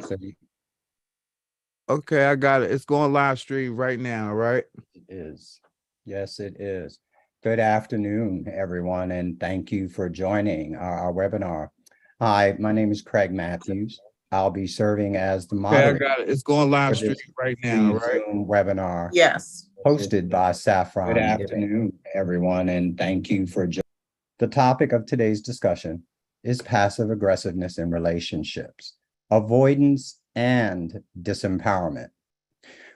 So Okay, I got it. It's going live stream right now, right? it is. Yes, it is. Good afternoon, everyone, and thank you for joining our webinar. Hi, my name is Craig Matthews. I'll be serving as the Okay, I moderator got it. It's going live for stream this right now, free right? Zoom webinar Yes. hosted by Good Saffron afternoon. Giving, everyone, and thank you for joining. The topic of today's discussion is passive aggressiveness in relationships, avoidance, and disempowerment.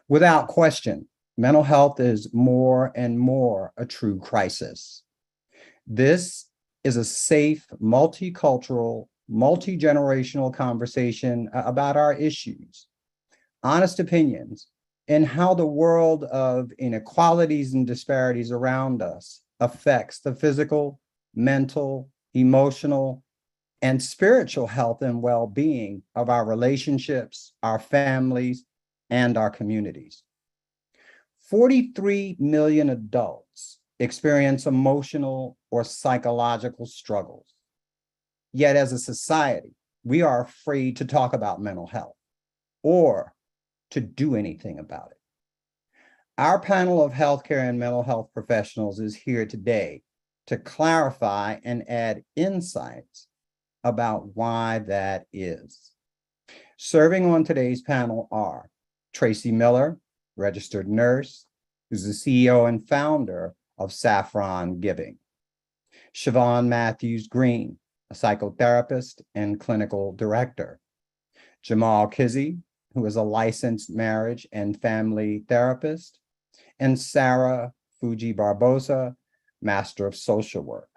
Without question, mental health is more and more a true crisis. This is a safe, multicultural, multi-generational conversation about our issues, honest opinions, and how the world of inequalities and disparities around us affects the physical, mental, emotional, and spiritual health and well-being of our relationships, our families, and our communities. 43 million adults experience emotional or psychological struggles. Yet as a society, we are afraid to talk about mental health or to do anything about it. Our panel of healthcare and mental health professionals is here today to clarify and add insights about why that is. Serving on today's panel are Tracy Miller, registered nurse, who's the CEO and founder of SaffronGiving; Siobhan Matthews Green, a psychotherapist and clinical director; Jamal Kizzy, who is a licensed marriage and family therapist; and Sarah Fuji Barbosa, Master of Social Work.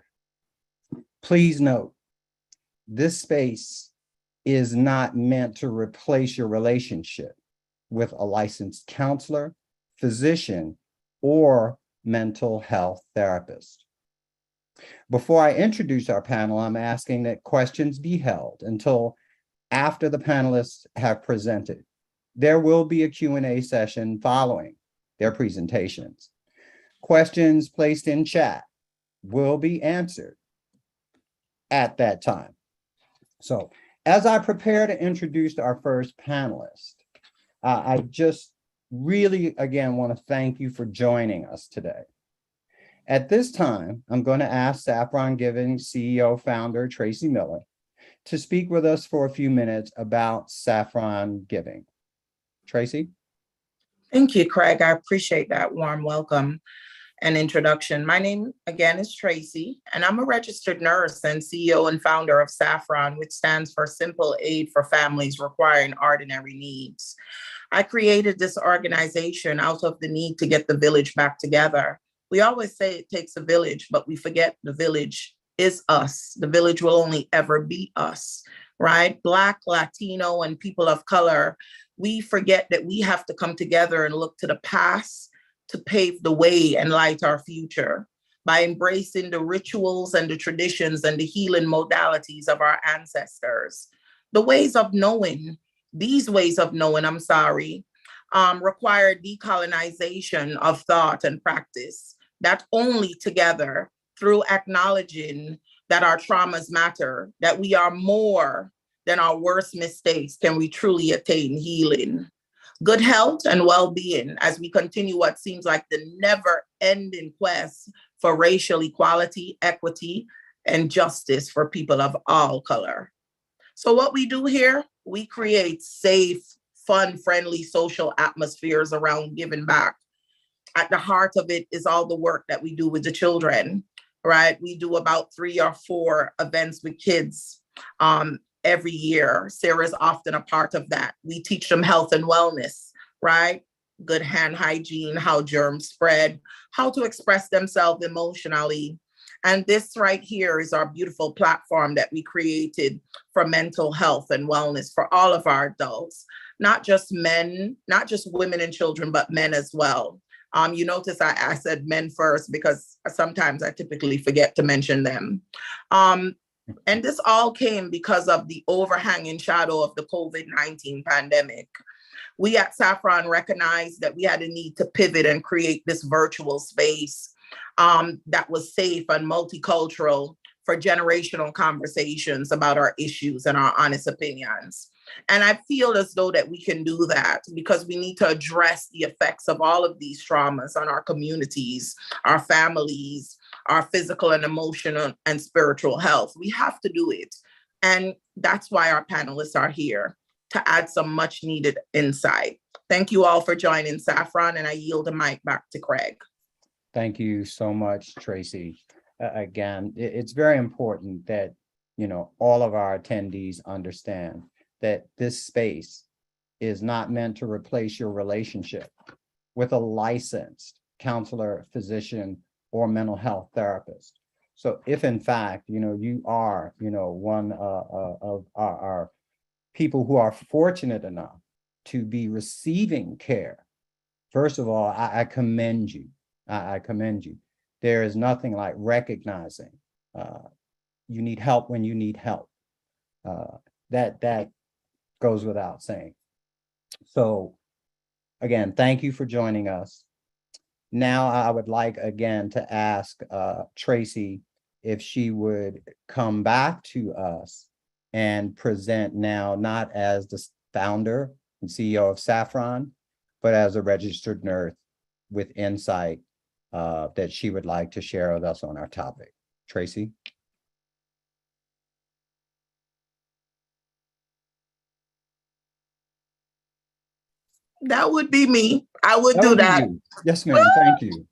Please note, this space is not meant to replace your relationship with a licensed counselor, physician, or mental health therapist. Before I introduce our panel, I'm asking that questions be held until after the panelists have presented. There will be a Q&A session following their presentations. Questions placed in chat will be answered at that time. So as I prepare to introduce our first panelist, I just really, again, want to thank you for joining us today. At this time, I'm going to ask SaffronGiving CEO founder Tracy Miller to speak with us for a few minutes about SaffronGiving. Tracy? Thank you, Craig. I appreciate that warm welcome and introduction. My name, again, is Tracy, and I'm a registered nurse and CEO and founder of Saffron, which stands for Simple Aid for Families Requiring Ordinary Needs. I created this organization out of the need to get the village back together. We always say it takes a village, but we forget the village is us. The village will only ever be us, right? Black, Latino, and people of color, we forget that we have to come together and look to the past to pave the way and light our future by embracing the rituals and the traditions and the healing modalities of our ancestors. The ways of knowing, these ways of knowing, require decolonization of thought and practice, that only together, through acknowledging that our traumas matter, that we are more than our worst mistakes, can we truly attain healing, good health, and well-being as we continue what seems like the never-ending quest for racial equality, equity, and justice for people of all color. So what we do here, we create safe, fun, friendly social atmospheres around giving back. At the heart of it is all the work that we do with the children, right? We do about 3 or 4 events with kids every year. Sarah's often a part of that. We teach them health and wellness, right? Good hand hygiene, how germs spread, how to express themselves emotionally. And this right here is our beautiful platform that we created for mental health and wellness for all of our adults, not just men, not just women and children, but men as well. You notice I said men first because sometimes I typically forget to mention them. And this all came because of the overhanging shadow of the COVID-19 pandemic. We at Saffron recognized that we had a need to pivot and create this virtual space that was safe and multicultural for generational conversations about our issues and our honest opinions. And I feel as though that we can do that because we need to address the effects of all of these traumas on our communities, our families, our physical and emotional and spiritual health. We have to do it. And that's why our panelists are here, to add some much needed insight. Thank you all for joining, Saffron, and I yield the mic back to Craig. Thank you so much, Tracy. Again, it's very important that, all of our attendees understand that this space is not meant to replace your relationship with a licensed counselor, physician, or mental health therapist. So if in fact, you are, one of our people who are fortunate enough to be receiving care, first of all, I commend you. I commend you. There is nothing like recognizing you need help when you need help. That goes without saying. So again, thank you for joining us. Now I would like again to ask Tracy if she would come back to us and present now, not as the founder and CEO of Saffron, but as a registered nurse with insight that she would like to share with us on our topic. Tracy? That would be me. I would do that. Yes, ma'am. Thank you.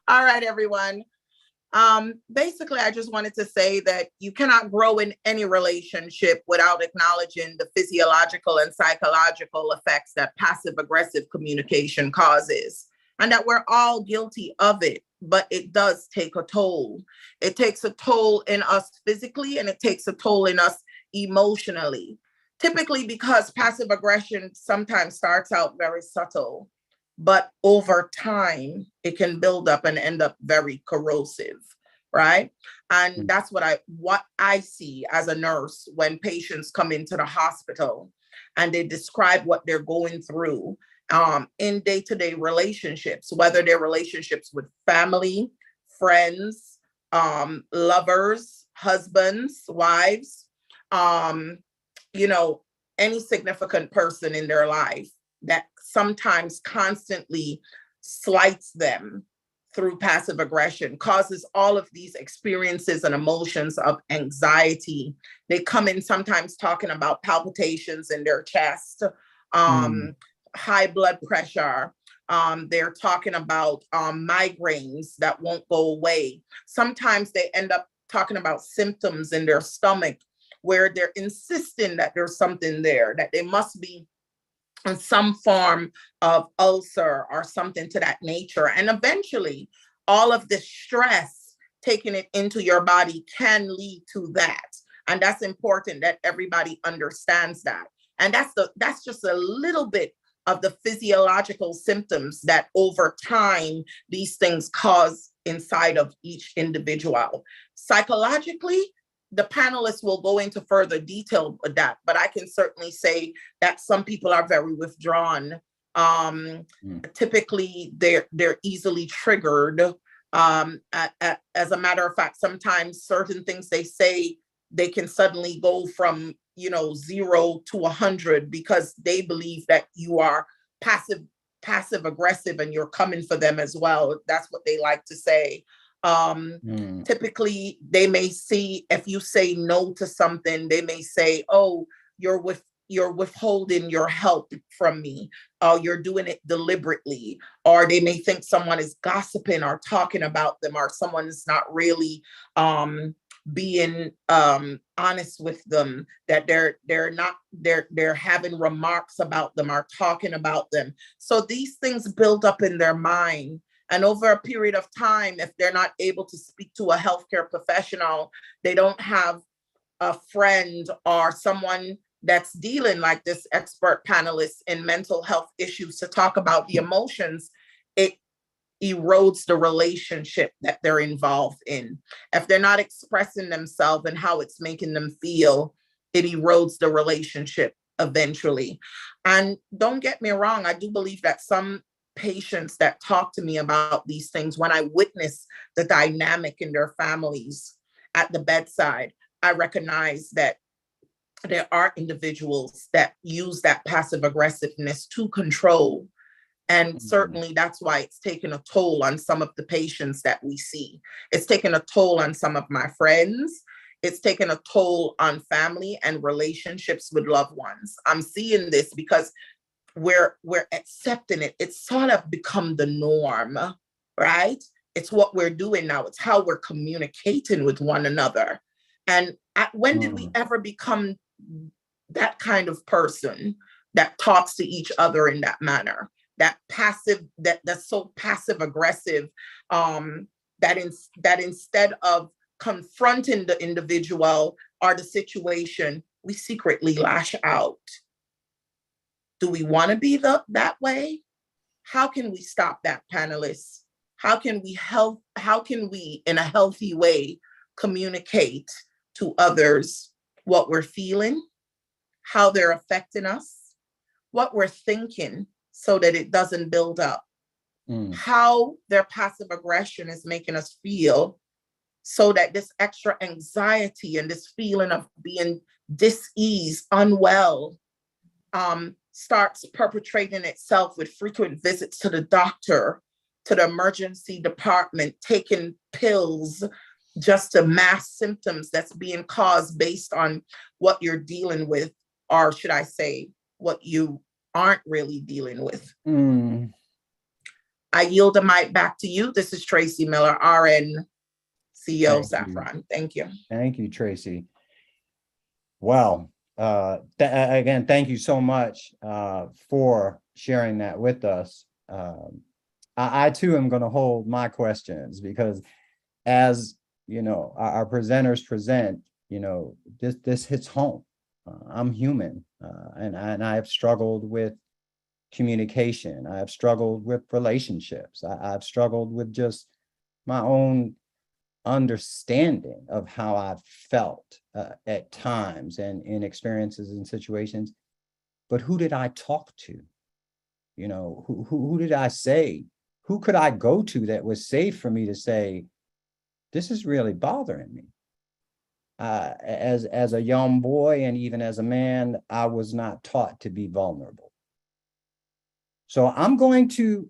All right, everyone. Basically, I just wanted to say that you cannot grow in any relationship without acknowledging the physiological and psychological effects that passive-aggressive communication causes, and that we're all guilty of it, but it does take a toll. It takes a toll in us physically, and it takes a toll in us emotionally. Typically because passive aggression sometimes starts out very subtle, but over time, it can build up and end up very corrosive, right? And that's what I see as a nurse when patients come into the hospital and they describe what they're going through in day-to-day relationships, whether they're relationships with family, friends, lovers, husbands, wives, any significant person in their life that sometimes constantly slights them through passive aggression, causes all of these experiences and emotions of anxiety. They come in sometimes talking about palpitations in their chest, high blood pressure. They're talking about migraines that won't go away. Sometimes they end up talking about symptoms in their stomach where they're insisting that there's something there, that they must be in some form of ulcer or something to that nature. And eventually, all of this stress, taking it into your body, can lead to that. And that's important that everybody understands that. And that's just a little bit of the physiological symptoms that over time, these things cause inside of each individual. Psychologically, the panelists will go into further detail with that, but I can certainly say that some people are very withdrawn. Typically, they're easily triggered. As a matter of fact, sometimes certain things they say, they can suddenly go from 0 to 100 because they believe that you are passive aggressive and you're coming for them as well. That's what they like to say. Typically, they may see if you say no to something, they may say, "Oh, you're withholding your help from me. You're doing it deliberately." Or they may think someone is gossiping or talking about them, or someone is not really being honest with them, that they're having remarks about them or talking about them. So these things build up in their mind. And over a period of time, if they're not able to speak to a healthcare professional, they don't have a friend or someone that's dealing like this expert panelist in mental health issues to talk about the emotions, it erodes the relationship that they're involved in. If they're not expressing themselves and how it's making them feel, it erodes the relationship eventually. And don't get me wrong, I do believe that some patients that talk to me about these things, when I witness the dynamic in their families at the bedside, I recognize that there are individuals that use that passive aggressiveness to control. And certainly that's why it's taken a toll on some of the patients that we see. It's taken a toll on some of my friends. It's taken a toll on family and relationships with loved ones. I'm seeing this because we're accepting it. It's sort of become the norm, right? It's what we're doing now. It's how we're communicating with one another. And when did we ever become that kind of person that talks to each other in that manner? That passive, that's so passive aggressive, that instead of confronting the individual or the situation, we secretly lash out. Do we want to be that way? How can we stop that, panelists? How can we in a healthy way communicate to others what we're feeling, how they're affecting us, what we're thinking, so that it doesn't build up, how their passive aggression is making us feel, so that this extra anxiety and this feeling of being dis-ease, unwell, starts perpetrating itself with frequent visits to the doctor, to the emergency department, taking pills just to mask symptoms that's being caused based on what you're dealing with, or should I say, what you aren't really dealing with. I yield the mic back to you. This is Tracy Miller, RN, CEO of Saffron. Thank you. Thank you, Tracy. Well, again, thank you so much for sharing that with us. I too am going to hold my questions, because as you know, our presenters present, you know, this hits home. I'm human, and I have struggled with communication. I have struggled with relationships. I've struggled with just my own understanding of how I've felt at times and in experiences and situations. But who did I talk to? You know, who did I say? Who could I go to that was safe for me to say, this is really bothering me? As a young boy and even as a man, I was not taught to be vulnerable. So I'm going to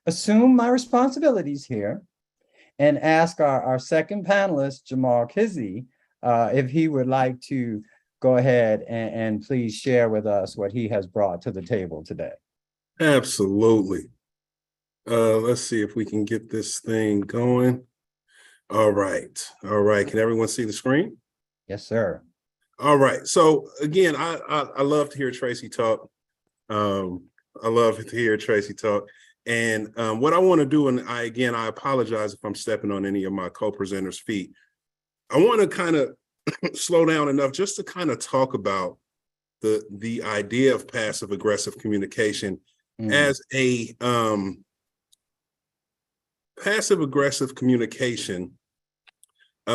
assume my responsibilities here and ask our second panelist, Jamal Kizzy, if he would like to go ahead and please share with us what he has brought to the table today. Absolutely. Let's see if we can get this thing going. All right. All right. Can everyone see the screen? Yes, sir. All right. So again, I love to hear Tracy talk. I love to hear Tracy talk. And what I want to do, and I apologize if I'm stepping on any of my co-presenters' feet. I want to kind of slow down enough just to kind of talk about the idea of passive aggressive communication as a passive aggressive communication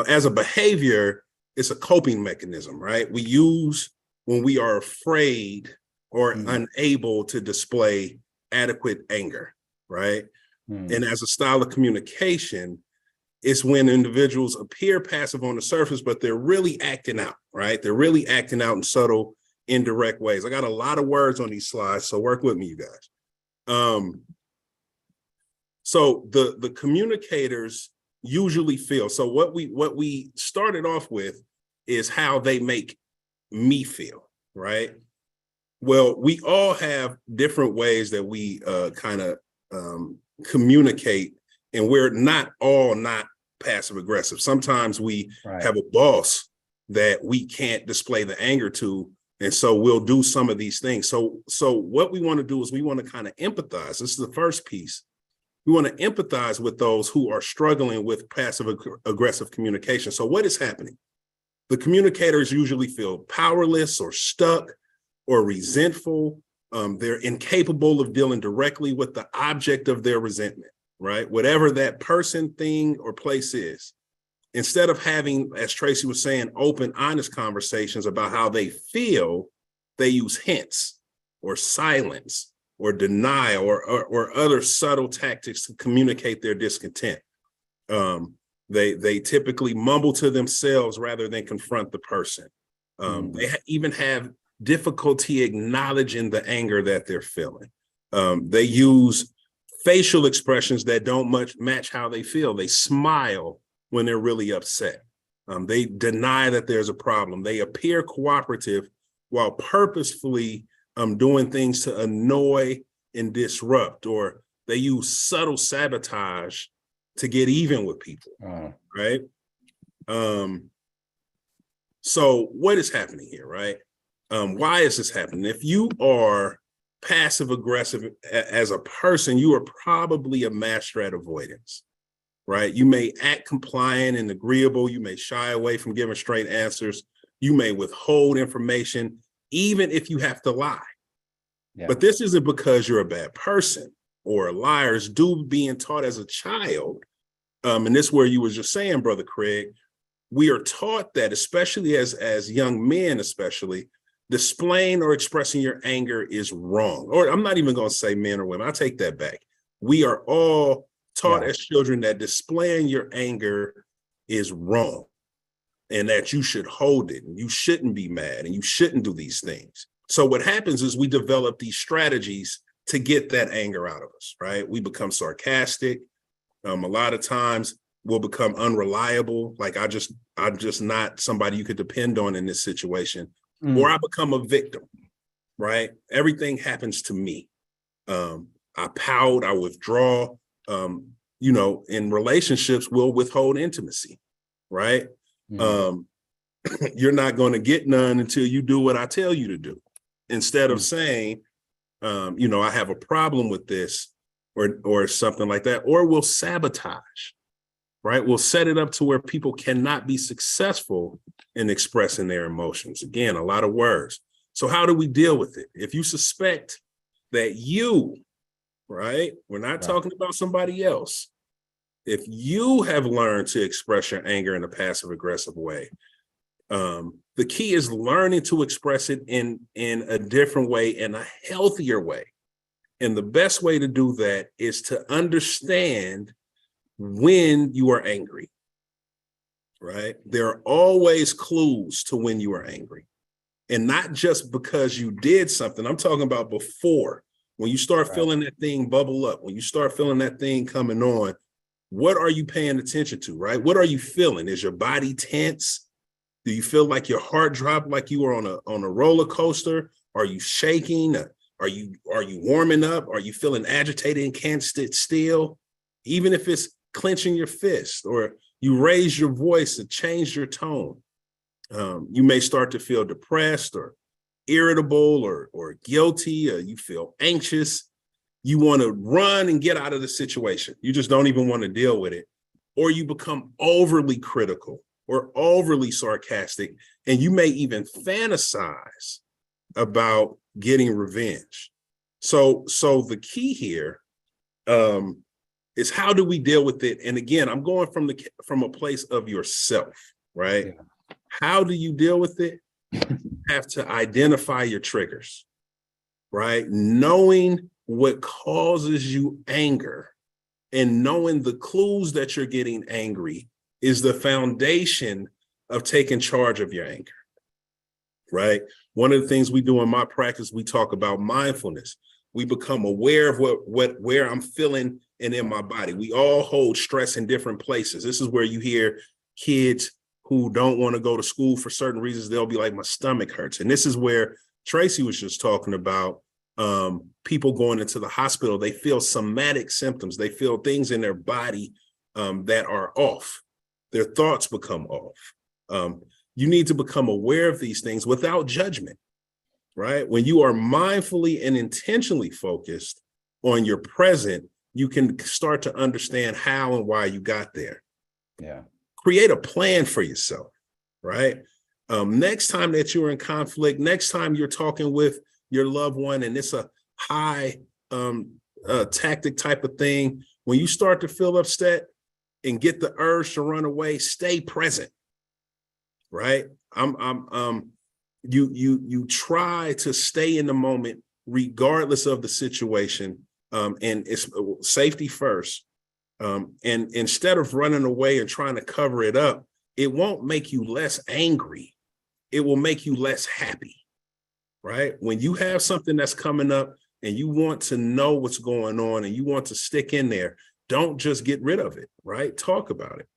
as a behavior. It's a coping mechanism, right? We use when we are afraid or unable to display adequate anger, right? And as a style of communication, it's when individuals appear passive on the surface, but they're really acting out, right? They're really acting out in subtle, indirect ways. I got a lot of words on these slides, so work with me, you guys. So the communicators usually feel, so what we started off with is how they make me feel, right? Well, we all have different ways that we kind of communicate, and we're not passive aggressive. Sometimes we have a boss that we can't display the anger to, and so we'll do some of these things. So what we want to do is we want to kind of empathize. This is the first piece. We want to empathize with those who are struggling with passive aggressive communication. So what is happening? The communicators usually feel powerless or stuck or resentful. They're incapable of dealing directly with the object of their resentment, right? Whatever that person, thing, or place is. Instead of having, as Tracy was saying, open, honest conversations about how they feel, they use hints or silence or denial or other subtle tactics to communicate their discontent. They typically mumble to themselves rather than confront the person. They even have difficulty acknowledging the anger that they're feeling. They use facial expressions that don't match how they feel. They smile when they're really upset. They deny that there's a problem. They appear cooperative while purposefully doing things to annoy and disrupt, or they use subtle sabotage to get even with people, right? So what is happening here, right? Why is this happening? If you are passive aggressive as a person, you are probably a master at avoidance, right? You may act compliant and agreeable. You may shy away from giving straight answers. You may withhold information, even if you have to lie. Yeah. But this isn't because you're a bad person or a liar. It's due being taught as a child. And this is where you was just saying, Brother Craig, we are taught that, especially as young men, especially, displaying or expressing your anger is wrong. Or I'm not even going to say men or women. I take that back. We are all taught as children that displaying your anger is wrong and that you should hold it and you shouldn't be mad and you shouldn't do these things. So what happens is we develop these strategies to get that anger out of us, right? We become sarcastic. A lot of times we'll become unreliable. Like I'm just not somebody you could depend on in this situation. Or I become a victim, right? Everything happens to me. I pout, I withdraw. In relationships, we'll withhold intimacy, right? You're not going to get none until you do what I tell you to do. Instead of saying, I have a problem with this or something like that, or we'll sabotage, right? We'll set it up to where people cannot be successful in expressing their emotions. Again, a lot of words. So how do we deal with it? If you suspect that you, right, we're not talking about somebody else. If you have learned to express your anger in a passive aggressive way, the key is learning to express it in a different way, in a healthier way. And the best way to do that is to understand when you are angry, right? There are always clues to when you are angry. And not just because you did something. I'm talking about before. When you start feeling that thing bubble up, when you start feeling that thing coming on, what are you paying attention to, right? What are you feeling? Is your body tense? Do you feel like your heart dropped like you were on a roller coaster? Are you shaking? Are you warming up? Are you feeling agitated and can't sit still? Even if it's clenching your fist or you raise your voice to change your tone, you may start to feel depressed or irritable or guilty, or you feel anxious. You want to run and get out of the situation. You just don't even want to deal with it. Or you become overly critical or overly sarcastic, and you may even fantasize about getting revenge. So the key here is how do we deal with it? And again, I'm going from a place of yourself, right? Yeah. How do you deal with it? You have to identify your triggers, right? Knowing what causes you anger and knowing the clues that you're getting angry is the foundation of taking charge of your anger, right? One of the things we do in my practice, we talk about mindfulness. We become aware of where I'm feeling and in my body. We all hold stress in different places. This is where you hear kids who don't want to go to school for certain reasons. They'll be like, my stomach hurts. And this is where Tracy was just talking about people going into the hospital. They feel somatic symptoms. They feel things in their body that are off. Their thoughts become off. You need to become aware of these things without judgment, right? When you are mindfully and intentionally focused on your present, you can start to understand how and why you got there. Yeah. Create a plan for yourself, right? Next time that you're in conflict, next time you're talking with your loved one and it's a high tactic type of thing, when you start to feel upset and get the urge to run away, stay present, right? You try to stay in the moment regardless of the situation. And it's safety first. And instead of running away and trying to cover it up, it won't make you less angry. It will make you less happy, right? When you have something that's coming up and you want to know what's going on and you want to stick in there, don't just get rid of it, right? Talk about it.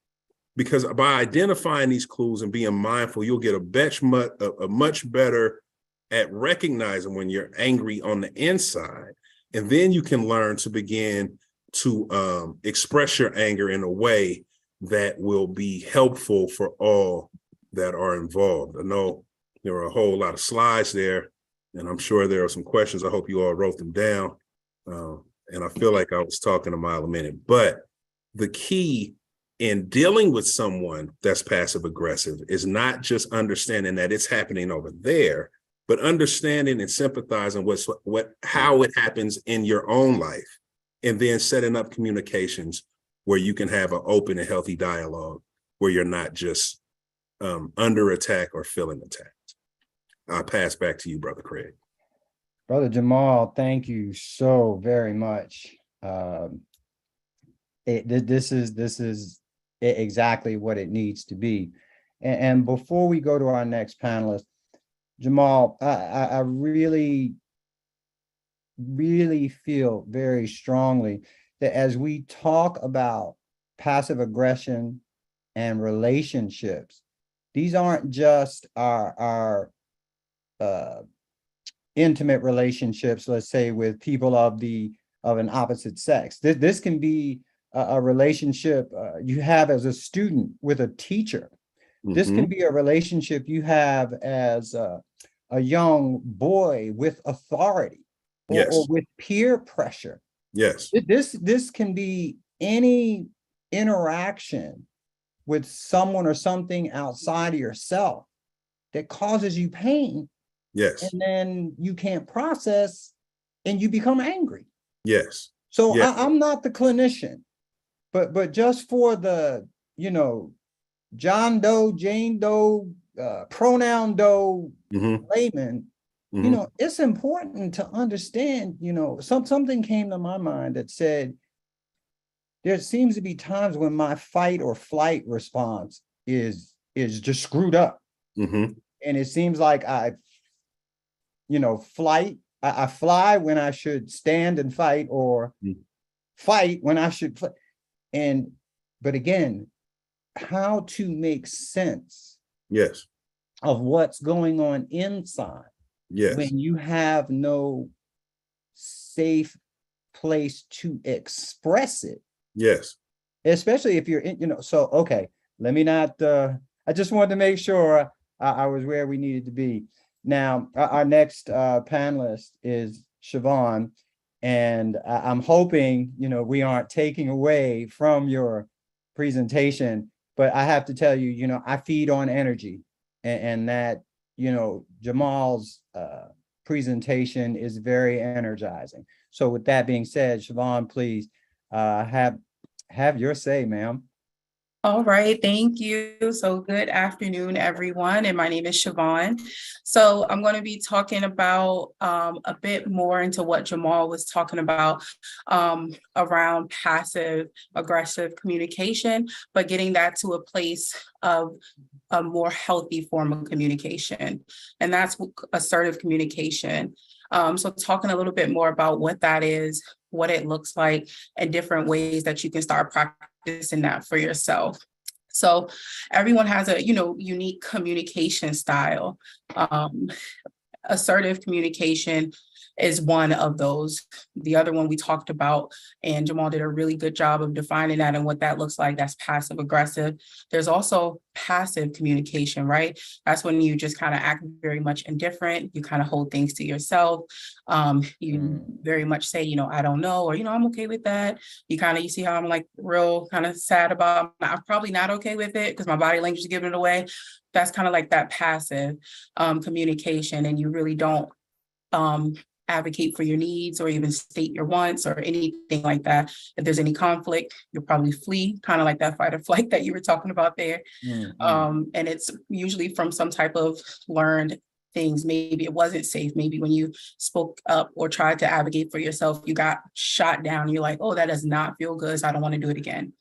Because by identifying these clues and being mindful, you'll get a much better at recognizing when you're angry on the inside. And then you can learn to begin to express your anger in a way that will be helpful for all that are involved. I know there are a whole lot of slides there, and I'm sure there are some questions. I hope you all wrote them down. And I feel like I was talking a mile a minute. But the key in dealing with someone that's passive aggressive is not just understanding that it's happening over there, but understanding and sympathizing how it happens in your own life, and then setting up communications where you can have an open and healthy dialogue where you're not just under attack or feeling attacked. I'll pass back to you, Brother Craig. Brother Jamal, thank you so very much. This is exactly what it needs to be. And before we go to our next panelist, Jamal, I really feel very strongly that as we talk about passive aggression and relationships, these aren't just our intimate relationships, let's say, with people of an opposite sex. This can be a relationship you have as a student with a teacher. This can be a relationship you have as a young boy with authority, or with peer pressure. Yes. This can be any interaction with someone or something outside of yourself that causes you pain. Yes. And then you can't process and you become angry. Yes. So yes. I'm not the clinician, but just for the, John Doe, Jane Doe, pronoun Doe layman, it's important to understand, something came to my mind that said, there seems to be times when my fight or flight response is just screwed up. And it seems like I fly when I should stand and fight, or fight when I should fly. But again, how to make sense of what's going on inside when you have no safe place to express it. Especially if you're in, so, okay, let me not, I just wanted to make sure I was where we needed to be. Now, our next panelist is Siobhan, and I'm hoping, we aren't taking away from your presentation, but I have to tell you, I feed on energy, and that, Jamal's presentation is very energizing. So with that being said, Siobhan, please have your say, ma'am. All right, thank you. So good afternoon, everyone. And my name is Siobhan. So I'm going to be talking about a bit more into what Jamal was talking about around passive aggressive communication, but getting that to a place of a more healthy form of communication. And that's assertive communication. So talking a little bit more about what that is, what it looks like, and different ways that you can start practicing that for yourself. So everyone has a, unique communication style. Assertive communication is one of those. The other one we talked about, and Jamal did a really good job of defining that and what that looks like. That's passive aggressive. There's also passive communication, right? That's when you just kind of act very much indifferent. You kind of hold things to yourself. You very much say, I don't know, or, I'm okay with that. You see how I'm like real kind of sad about, I'm probably not okay with it because my body language is giving it away. That's kind of like that passive communication. And you really don't advocate for your needs or even state your wants or anything like that. If there's any conflict, you'll probably flee, kind of like that fight or flight that you were talking about there. And it's usually from some type of learned things. Maybe it wasn't safe. Maybe when you spoke up or tried to advocate for yourself, you got shot down. You're like, oh, that does not feel good. So I don't want to do it again.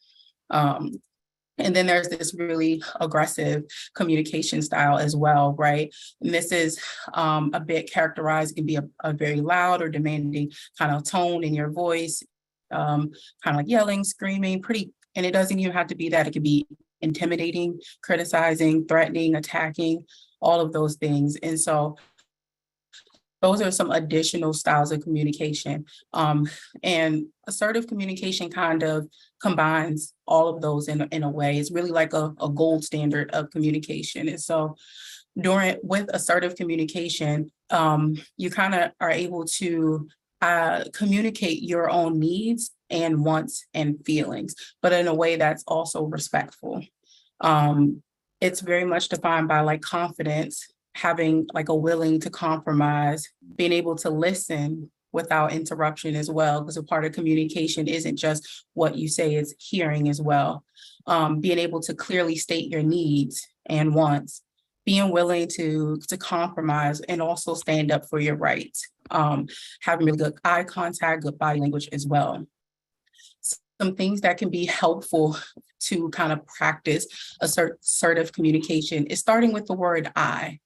And then there's this really aggressive communication style as well, right? And this is a bit characterized, it can be a very loud or demanding kind of tone in your voice, kind of like yelling, screaming, and it doesn't even have to be that. It could be intimidating, criticizing, threatening, attacking, all of those things. And so those are some additional styles of communication. And assertive communication kind of combines all of those in a way. It's really like a gold standard of communication. And so with assertive communication, you kind of are able to communicate your own needs and wants and feelings, but in a way that's also respectful. It's very much defined by like confidence, having like a willing to compromise, being able to listen without interruption as well, because a part of communication isn't just what you say, it's hearing as well. Being able to clearly state your needs and wants, being willing to compromise and also stand up for your rights, having really good eye contact, good body language as well. Some things that can be helpful to kind of practice assertive communication is starting with the word I.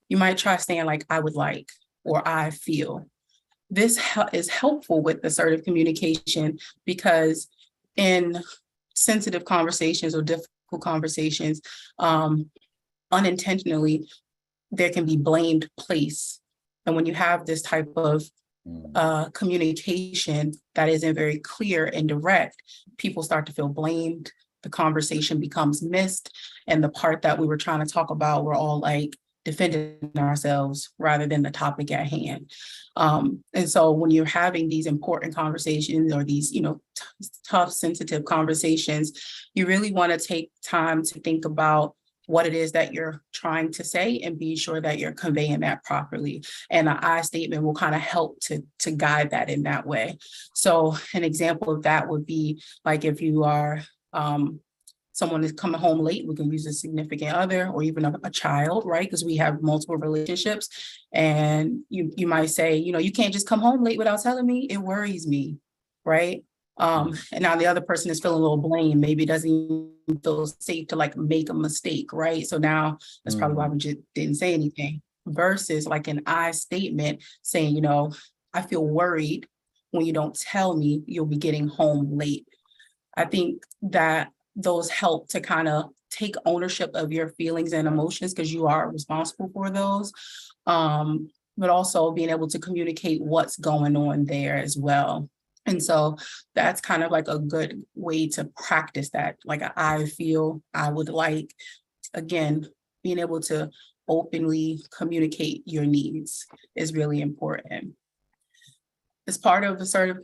You might try saying like, I would like, or I feel. This is helpful with assertive communication because in sensitive conversations or difficult conversations, unintentionally, there can be blamed placed. And when you have this type of communication that isn't very clear and direct, people start to feel blamed. The conversation becomes missed. And the part that we were trying to talk about, we're all like defending ourselves rather than the topic at hand. And so when you're having these important conversations or these, tough, sensitive conversations, you really want to take time to think about what it is that you're trying to say and be sure that you're conveying that properly. And an I statement will kind of help to guide that in that way. So an example of that would be like if you are someone is coming home late, we can use a significant other or even a child, right? Because we have multiple relationships. And you might say, you can't just come home late without telling me. It worries me, right? And now the other person is feeling a little blame. Maybe it doesn't even feel safe to like make a mistake, right? So now that's probably why we just didn't say anything. Versus like an I statement saying, I feel worried when you don't tell me you'll be getting home late. I think that those help to kind of take ownership of your feelings and emotions because you are responsible for those. But also being able to communicate what's going on there as well. And so that's kind of like a good way to practice that. Like I feel, I would like, again, being able to openly communicate your needs is really important. As part of assertive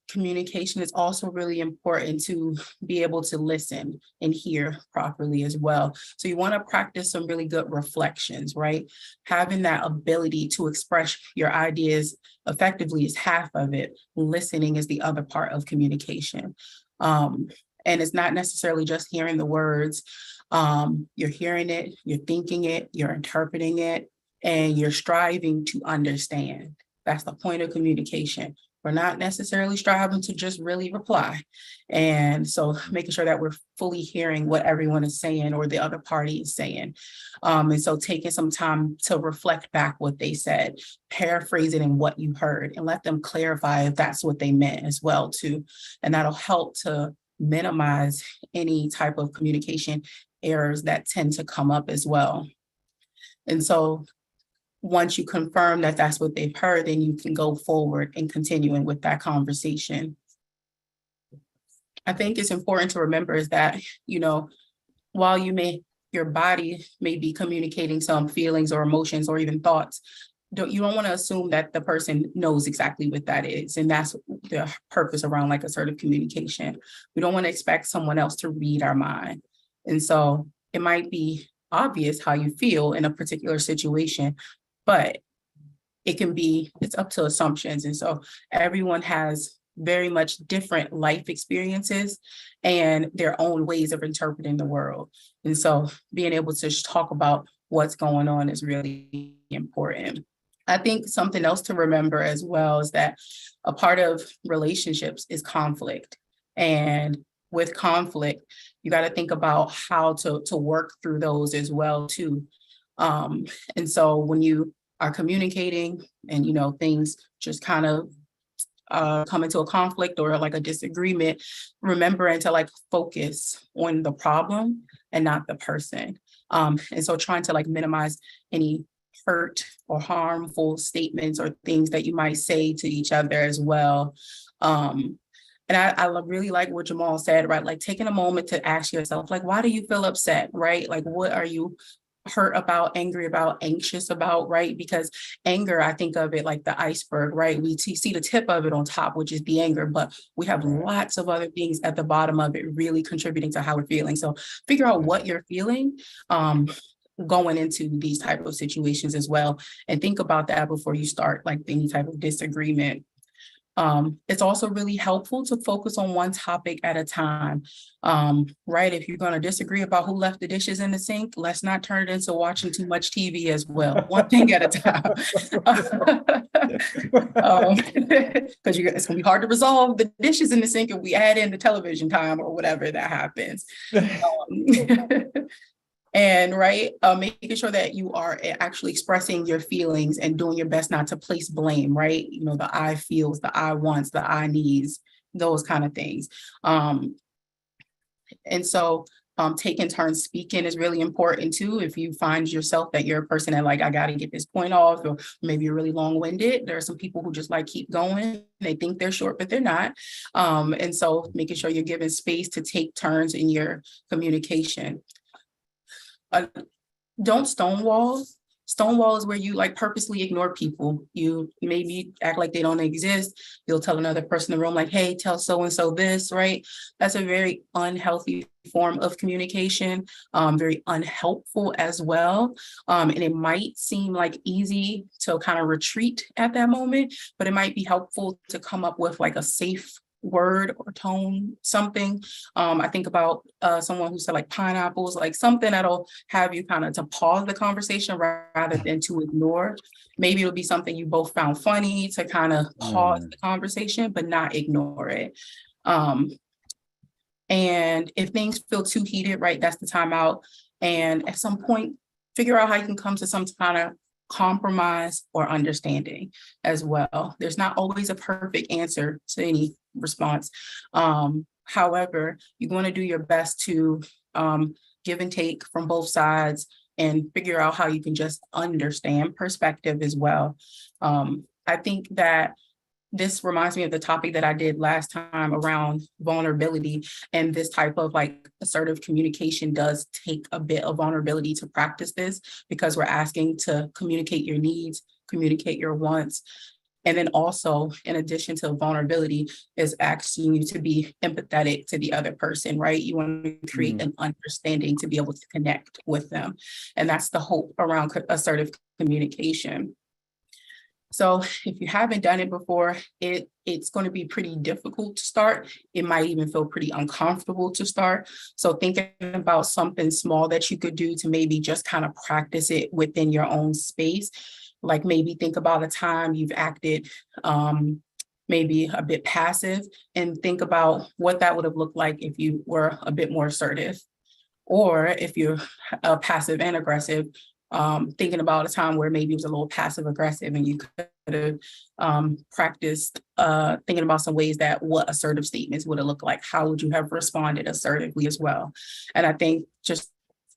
communication, it's also really important to be able to listen and hear properly as well. So you want to practice some really good reflections, right? Having that ability to express your ideas effectively is half of it. Listening is the other part of communication. And it's not necessarily just hearing the words. You're hearing it, you're thinking it, you're interpreting it, and you're striving to understand. That's the point of communication. We're not necessarily striving to just really reply. And so making sure that we're fully hearing what everyone is saying or the other party is saying. And so taking some time to reflect back what they said, paraphrasing in what you heard, and let them clarify if that's what they meant as well too. And that'll help to minimize any type of communication errors that tend to come up as well. And so once you confirm that that's what they've heard, then you can go forward and continuing with that conversation. I think it's important to remember is that, while your body may be communicating some feelings or emotions or even thoughts, you don't want to assume that the person knows exactly what that is. And that's the purpose around like assertive communication. We don't want to expect someone else to read our mind. And so it might be obvious how you feel in a particular situation, but it's up to assumptions. And so everyone has very much different life experiences and their own ways of interpreting the world. And so being able to talk about what's going on is really important. I think something else to remember as well is that a part of relationships is conflict. And with conflict, you got to think about how to work through those as well too. And so when you are communicating and, you know, things just kind of come into a conflict or like a disagreement, remembering to like focus on the problem and not the person. And so trying to like minimize any hurt or harmful statements or things that you might say to each other as well. And I really like what Jamal said, right? Like taking a moment to ask yourself, like, why do you feel upset, right? Like, what are you hurt about, angry about, anxious about, right? Because anger, I think of it like the iceberg, right? We see the tip of it on top, which is the anger, but we have lots of other things at the bottom of it really contributing to how we're feeling. So figure out what you're feeling going into these type of situations as well. And think about that before you start like any type of disagreement. It's also really helpful to focus on one topic at a time, right? If you're going to disagree about who left the dishes in the sink, let's not turn it into watching too much TV as well. One thing at a time. Because it's going to be hard to resolve the dishes in the sink if we add in the television time or whatever that happens. And making sure that you are actually expressing your feelings and doing your best not to place blame, right? You know, the I feels, the I wants, the I needs, those kind of things. And so taking turns speaking is really important too. If you find yourself that you're a person that like, I got to get this point off, or maybe you're really long-winded. There are some people who just like keep going. They think they're short, but they're not. And so making sure you're given space to take turns in your communication. Don't stonewall. Stonewall is where you like purposely ignore people. You maybe act like they don't exist. You'll tell another person in the room like, hey, tell so-and-so this, right? That's a very unhealthy form of communication, very unhelpful as well. And it might seem like easy to kind of retreat at that moment, but it might be helpful to come up with like a safe word or tone, something. I think about someone who said like pineapples, like something that'll have you kind of to pause the conversation rather than to ignore. Maybe it'll be something you both found funny to kind of pause the conversation, but not ignore it. And if things feel too heated, right, that's the time out. And at some point, figure out how you can come to some kind of compromise or understanding as well. There's not always a perfect answer to any response. However, you're going to do your best to give and take from both sides and figure out how you can just understand perspective as well. I think that this reminds me of the topic that I did last time around vulnerability, and this type of like assertive communication does take a bit of vulnerability to practice this, because we're asking to communicate your needs, communicate your wants. And then also, in addition to vulnerability, is asking you to be empathetic to the other person, right? You want to create an understanding to be able to connect with them. And that's the hope around assertive communication. So if you haven't done it before, it's going to be pretty difficult to start. It might even feel pretty uncomfortable to start. So thinking about something small that you could do to maybe just kind of practice it within your own space. Like maybe think about a time you've acted maybe a bit passive, and think about what that would have looked like if you were a bit more assertive. Or if you're passive and aggressive, thinking about a time where maybe it was a little passive aggressive and you could have practiced thinking about some ways that what assertive statements would have looked like. How would you have responded assertively as well? And I think just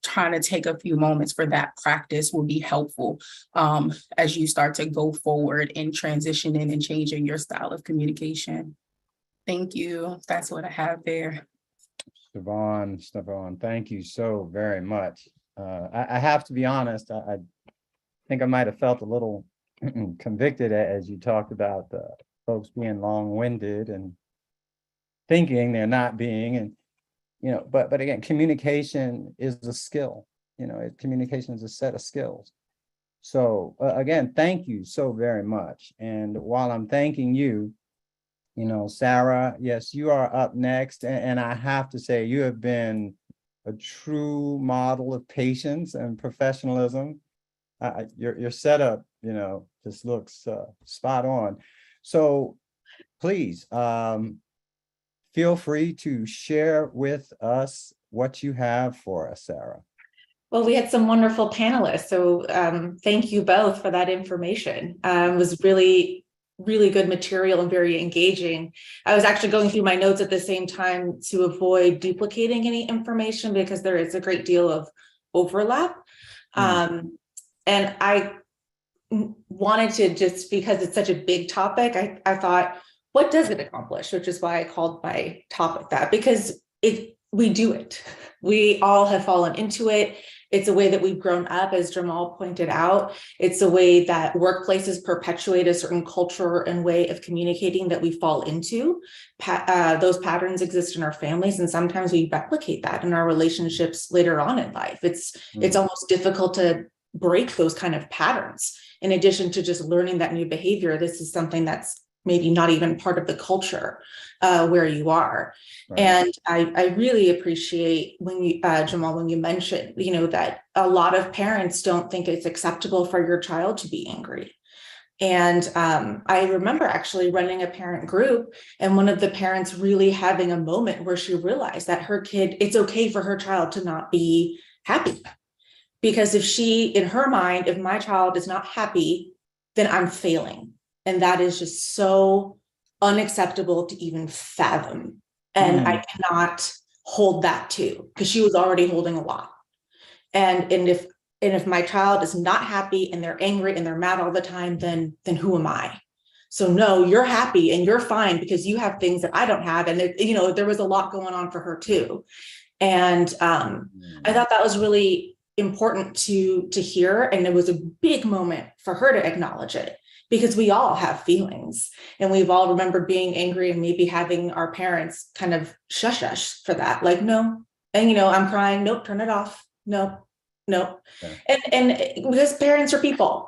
trying to take a few moments for that practice will be helpful as you start to go forward in transitioning and changing your style of communication. Thank you. That's what I have there. Stavon, thank you so very much. I have to be honest, I think I might have felt a little convicted as you talked about folks being long-winded and thinking they're not being, and but again, communication is a skill. Communication is a set of skills. So again, thank you so very much. And while I'm thanking you, Sarah, yes, you are up next, and I have to say you have been a true model of patience and professionalism. Your setup, just looks spot on. So please, feel free to share with us what you have for us, Sarah. Well, we had some wonderful panelists, so thank you both for that information. It was really, really good material and very engaging. I was actually going through my notes at the same time to avoid duplicating any information because there is a great deal of overlap. And I wanted to, just because it's such a big topic, I thought, what does it accomplish? Which is why I called my topic that, because we do it. We all have fallen into it. It's a way that we've grown up, as Jamal pointed out. It's a way that workplaces perpetuate a certain culture and way of communicating that we fall into. Those patterns exist in our families, and sometimes we replicate that in our relationships later on in life. It's almost difficult to break those kind of patterns. In addition to just learning that new behavior, this is something that's maybe not even part of the culture where you are. Right. And I really appreciate when you, Jamal, when you mentioned, that a lot of parents don't think it's acceptable for your child to be angry. And I remember actually running a parent group and one of the parents really having a moment where she realized that her kid, it's okay for her child to not be happy. Because if she, in her mind, if my child is not happy, then I'm failing. And that is just so unacceptable to even fathom. And I cannot hold that too, because she was already holding a lot. And if my child is not happy and they're angry and they're mad all the time, then who am I? So no, you're happy and you're fine because you have things that I don't have. And there was a lot going on for her too. And I thought that was really important to hear. And it was a big moment for her to acknowledge it. Because we all have feelings and we've all remembered being angry and maybe having our parents kind of shush us for that. Like, no, and I'm crying. Nope, turn it off. No. Yeah. And because parents are people,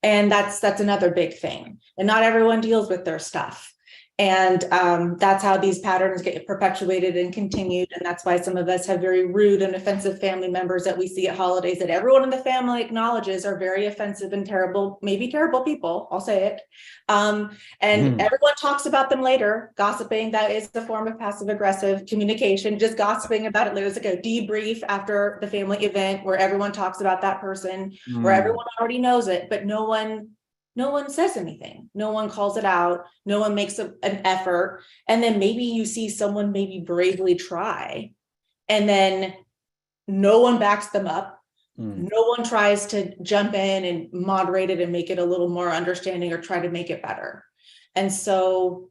and that's another big thing. And not everyone deals with their stuff. And that's how these patterns get perpetuated and continued. And that's why some of us have very rude and offensive family members that we see at holidays that everyone in the family acknowledges are very offensive and terrible, maybe terrible people, I'll say it. Everyone talks about them later. Gossiping, that is the form of passive aggressive communication, just gossiping about it later. It's like a debrief after the family event where everyone talks about that person, where everyone already knows it, but no one says anything. No one calls it out. No one makes an effort. And then maybe you see someone maybe bravely try, and then no one backs them up. No one tries to jump in and moderate it and make it a little more understanding or try to make it better. And so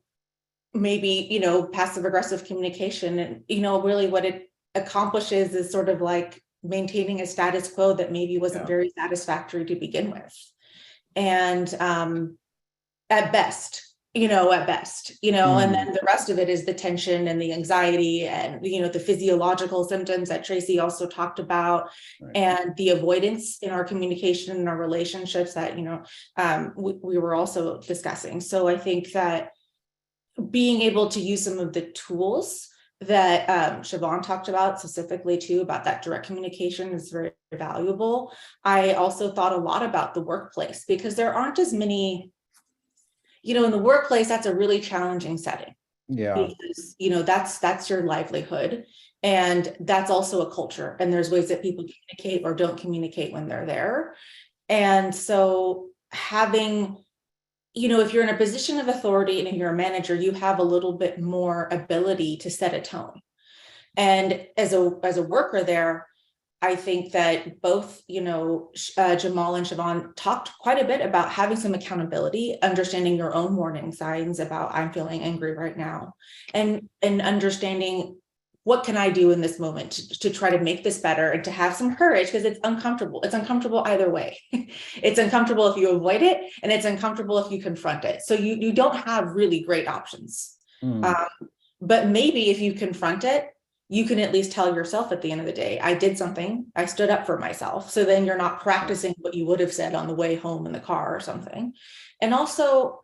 maybe, passive aggressive communication and, really what it accomplishes is sort of like maintaining a status quo that maybe wasn't very satisfactory to begin with. And at best, and then the rest of it is the tension and the anxiety and, the physiological symptoms that Tracy also talked about, and the avoidance in our communication and our relationships that, we were also discussing. So I think that being able to use some of the tools that Siobhan talked about specifically too, about that direct communication is very valuable. I also thought a lot about the workplace because there aren't as many, in the workplace, that's a really challenging setting. Yeah. Because, that's your livelihood. And that's also a culture. And there's ways that people communicate or don't communicate when they're there. And so having, if you're in a position of authority and if you're a manager, you have a little bit more ability to set a tone. And as a worker there, I think that both, Jamal and Siobhan talked quite a bit about having some accountability, understanding your own warning signs about I'm feeling angry right now, and understanding what can I do in this moment to try to make this better and to have some courage, because it's uncomfortable. It's uncomfortable either way. It's uncomfortable if you avoid it, and it's uncomfortable if you confront it. So you don't have really great options. But maybe if you confront it, you can at least tell yourself at the end of the day, I did something, I stood up for myself. So then you're not practicing what you would have said on the way home in the car or something. And also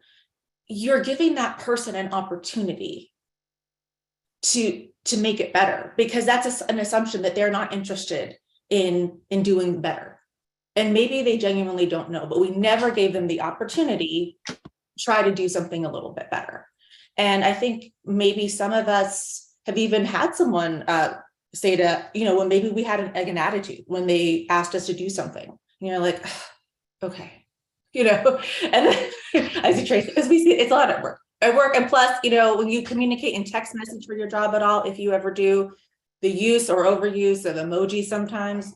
you're giving that person an opportunity to make it better, because that's an assumption that they're not interested in doing better. And maybe they genuinely don't know, but we never gave them the opportunity to try to do something a little bit better. And I think maybe some of us have even had someone say to, when maybe we had an attitude when they asked us to do something, like, okay, and then I see Tracy, because we see it's a lot at work. And plus, when you communicate in text message for your job at all, if you ever do the use or overuse of emojis sometimes,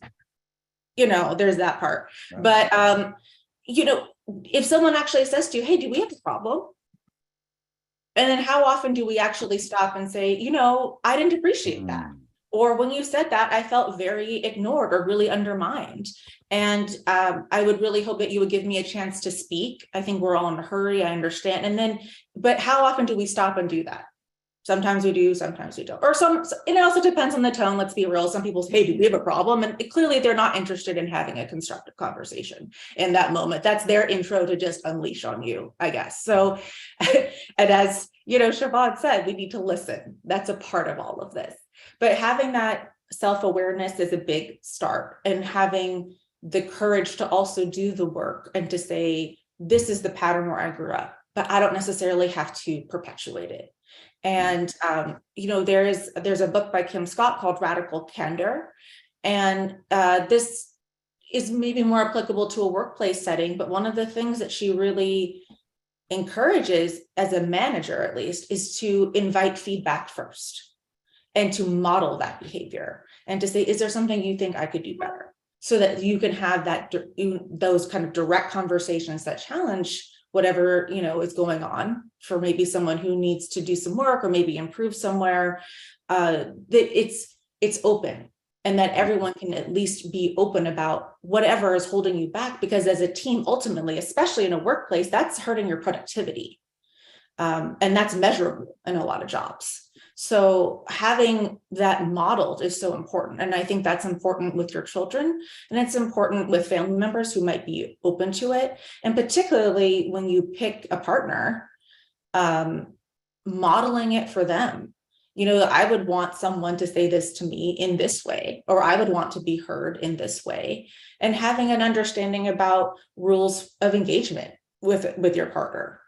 there's that part. Right. But, if someone actually says to you, hey, do we have a problem? And then how often do we actually stop and say, I didn't appreciate that. Or when you said that, I felt very ignored or really undermined. And I would really hope that you would give me a chance to speak. I think we're all in a hurry, I understand. But how often do we stop and do that? Sometimes we do, sometimes we don't. Or it also depends on the tone, let's be real. Some people say, hey, do we have a problem? And clearly they're not interested in having a constructive conversation in that moment. That's their intro to just unleash on you, I guess. So, and as Siobhan said, we need to listen. That's a part of all of this. But having that self-awareness is a big start, and having the courage to also do the work and to say, this is the pattern where I grew up, but I don't necessarily have to perpetuate it. And, there's a book by Kim Scott called Radical Candor. And this is maybe more applicable to a workplace setting, but one of the things that she really encourages, as a manager at least, is to invite feedback first and to model that behavior and to say, is there something you think I could do better? So that you can have those kind of direct conversations that challenge whatever is going on for maybe someone who needs to do some work or maybe improve somewhere. That it's open, and that everyone can at least be open about whatever is holding you back, because as a team, ultimately, especially in a workplace, that's hurting your productivity, and that's measurable in a lot of jobs. So having that modeled is so important. And I think that's important with your children, and it's important with family members who might be open to it. And particularly when you pick a partner, modeling it for them. I would want someone to say this to me in this way, or I would want to be heard in this way, and having an understanding about rules of engagement with your partner.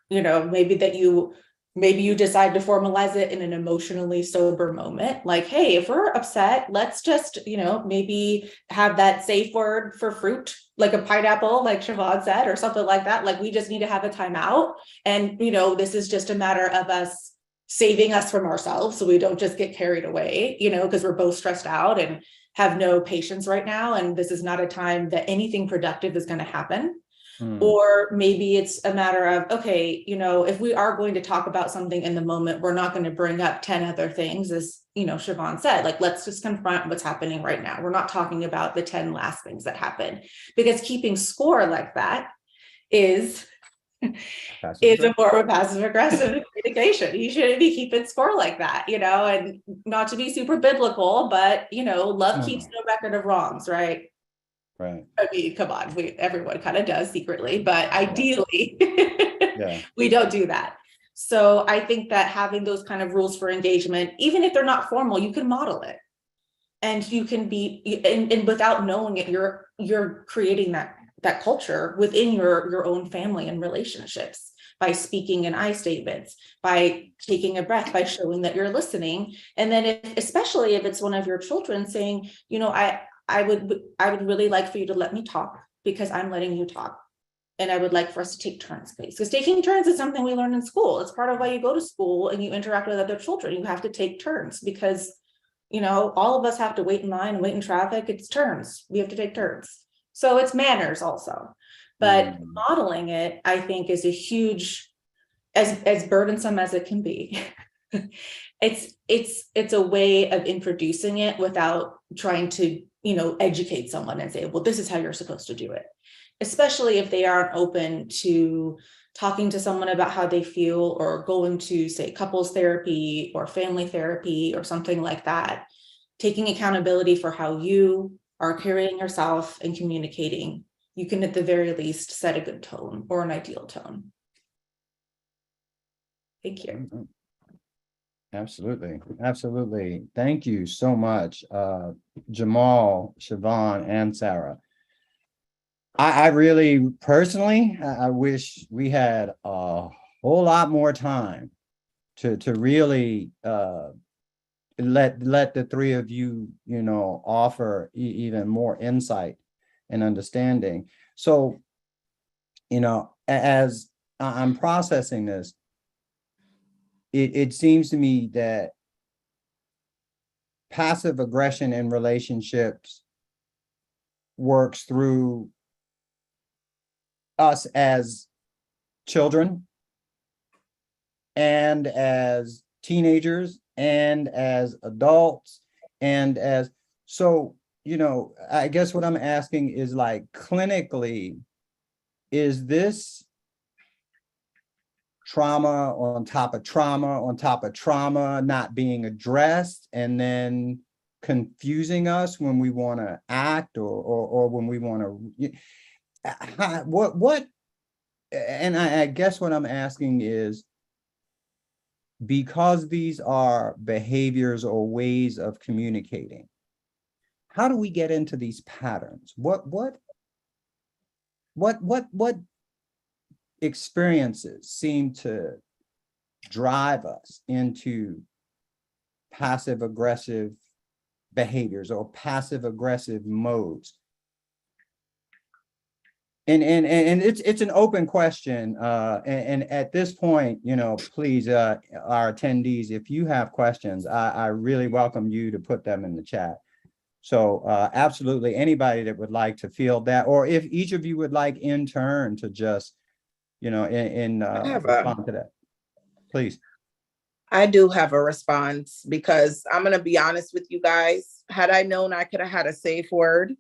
Maybe you decide to formalize it in an emotionally sober moment. Like, hey, if we're upset, let's just, maybe have that safe word for fruit, like a pineapple, like Siobhan said, or something like that. Like, we just need to have a timeout. And, this is just a matter of us saving us from ourselves, so we don't just get carried away, because we're both stressed out and have no patience right now. And this is not a time that anything productive is going to happen. Or maybe it's a matter of, okay, if we are going to talk about something in the moment, we're not going to bring up 10 other things, as, Siobhan said, like, let's just confront what's happening right now. We're not talking about the 10 last things that happen, because keeping score like that is a form of passive aggressive communication. You shouldn't be keeping score like that, and not to be super biblical, but, love keeps no record of wrongs, right? Right. I mean, come on, everyone kind of does secretly, but ideally, we don't do that. So I think that having those kind of rules for engagement, even if they're not formal, you can model it, and you can be, and without knowing it, you're creating that culture within your own family and relationships by speaking in I statements, by taking a breath, by showing that you're listening, and then especially if it's one of your children saying, I would really like for you to let me talk, because I'm letting you talk. And I would like for us to take turns, please. Because taking turns is something we learn in school. It's part of why you go to school and you interact with other children. You have to take turns, because, all of us have to wait in line, wait in traffic. It's turns. We have to take turns. So it's manners also. But modeling it, I think, is a huge, as burdensome as it can be. It's a way of introducing it without trying to, educate someone and say, well, this is how you're supposed to do it. Especially if they aren't open to talking to someone about how they feel, or going to, say, couples therapy or family therapy or something like that. Taking accountability for how you are carrying yourself and communicating, you can at the very least set a good tone, or an ideal tone. Thank you. Absolutely. Absolutely. Thank you so much, Jamal, Siobhan, and Sarah. I really personally, I wish we had a whole lot more time to really let the three of you, offer even more insight and understanding. So, as I'm processing this, it seems to me that passive aggression in relationships works through us as children and as teenagers and as adults and as so, I guess what I'm asking is, like, clinically, is this trauma on top of trauma on top of trauma not being addressed and then confusing us when we want to act or when we want to what and I guess what I'm asking is, because these are behaviors or ways of communicating, how do we get into these patterns? What experiences seem to drive us into passive aggressive behaviors or passive aggressive modes? And it's an open question. And at this point, please, our attendees, if you have questions, I really welcome you to put them in the chat. So absolutely, anybody that would like to field that, or if each of you would like in turn to just, respond to that, please. I do have a response, because I'm going to be honest with you guys. Had I known I could have had a safe word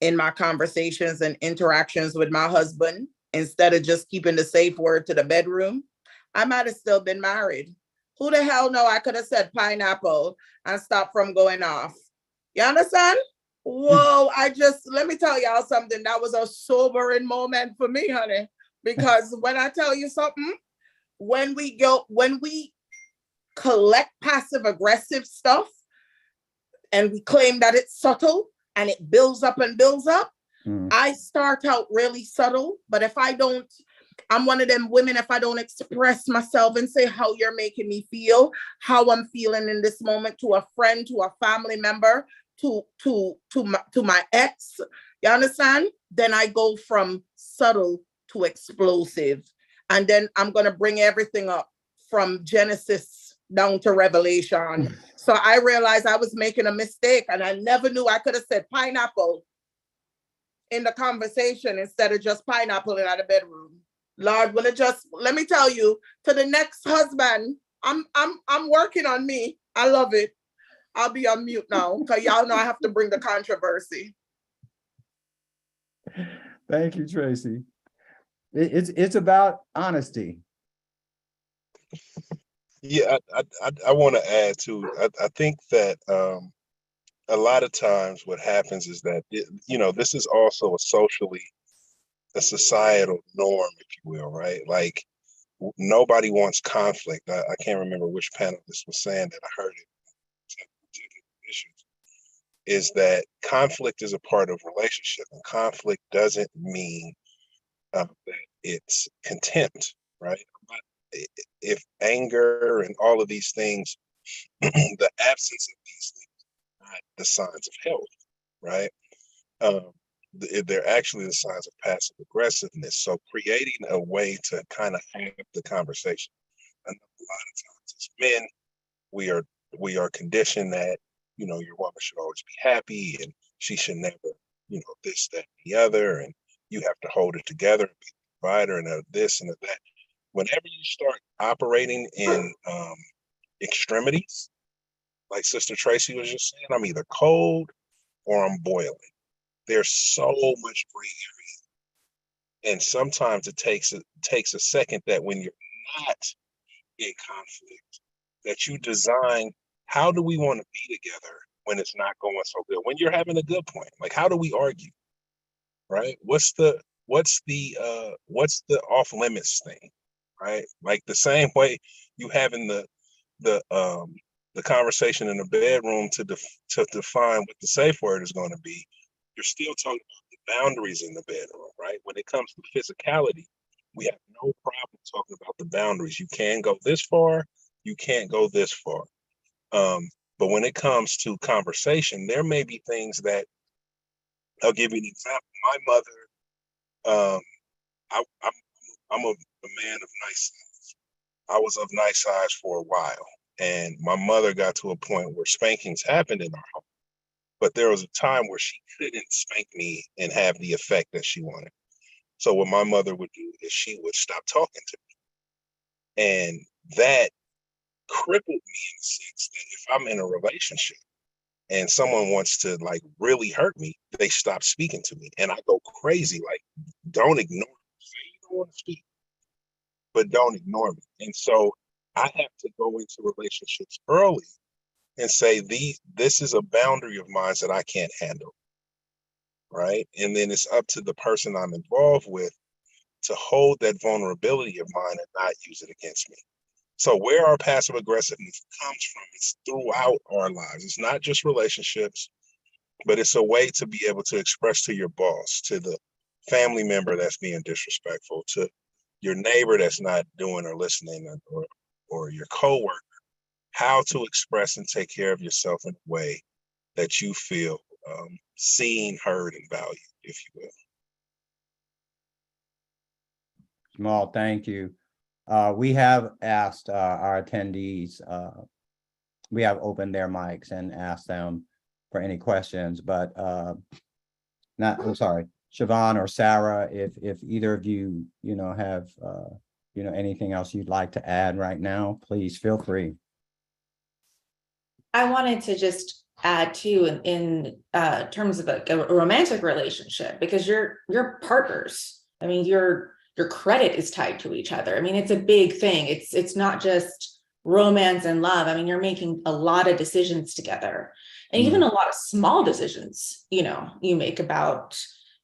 in my conversations and interactions with my husband, instead of just keeping the safe word to the bedroom, I might have still been married. Who the hell know I could have said pineapple and stopped from going off? You understand? Whoa, let me tell y'all something. That was a sobering moment for me, honey. Because when I tell you something, when we collect passive aggressive stuff and we claim that it's subtle and it builds up and builds up, I start out really subtle, but I'm one of them women, if I don't express myself and say how you're making me feel, how I'm feeling in this moment, to a friend, to a family member, to my ex, you understand? Then I go from subtle to explosive. And then I'm going to bring everything up from Genesis down to Revelation. So I realized I was making a mistake, and I never knew I could have said pineapple in the conversation instead of just pineapple in the bedroom. Lord, let me tell you, to the next husband, I'm working on me. I love it. I'll be on mute now, because y'all know I have to bring the controversy. Thank you, Tracy. It's about honesty. Yeah, I want to add to. I think that a lot of times what happens is that this is also a societal norm, if you will, right? Like, nobody wants conflict. I can't remember which panelist was saying that. I heard it. Issues is that conflict is a part of relationship, and conflict doesn't mean that it's contempt, right? If anger and all of these things, the absence of these things are not the signs of health, right? They're actually the signs of passive aggressiveness. So creating a way to kind of have the conversation. I know a lot of times as men, we are conditioned that, your woman should always be happy and she should never, this, that, and the other, and you have to hold it together and be the provider and this and that. Whenever you start operating in extremities, like Sister Tracy was just saying, I'm either cold or I'm boiling. There's so much gray area. And sometimes it takes a second that when you're not in conflict, that you design, how do we want to be together when it's not going so good? When you're having a good point, like, how do we argue, right? What's the off limits thing, right? Like the same way you having the the conversation in the bedroom to define what the safe word is going to be, you're still talking about the boundaries in the bedroom, right? When it comes to physicality, we have no problem talking about the boundaries. You can go this far, you can't go this far. But when it comes to conversation, there may be things that, I'll give you an example. My mother, I'm a man of nice size. I was of nice size for a while. And my mother got to a point where spankings happened in our home. But there was a time where she couldn't spank me and have the effect that she wanted. So what my mother would do is she would stop talking to me. And that crippled me in the sense that if I'm in a relationship and someone wants to like really hurt me, they stop speaking to me. And I go crazy, like, don't ignore me. Say you don't want to speak, but don't ignore me. And so I have to go into relationships early and say, this is a boundary of mine that I can't handle, right? And then it's up to the person I'm involved with to hold that vulnerability of mine and not use it against me. So where our passive aggressiveness comes from is throughout our lives. It's not just relationships, but it's a way to be able to express to your boss, to the family member that's being disrespectful, to your neighbor that's not doing or listening, or your coworker, how to express and take care of yourself in a way that you feel seen, heard, and valued, if you will. Jamal, thank you. We have asked our attendees, we have opened their mics and asked them for any questions, but I'm sorry, Siobhan or Sarah, if either of you, have, anything else you'd like to add right now, please feel free. I wanted to just add too, in terms of a romantic relationship, because you're partners. I mean, your credit is tied to each other. I mean, it's a big thing. It's not just romance and love. I mean, you're making a lot of decisions together, and even a lot of small decisions, you make about,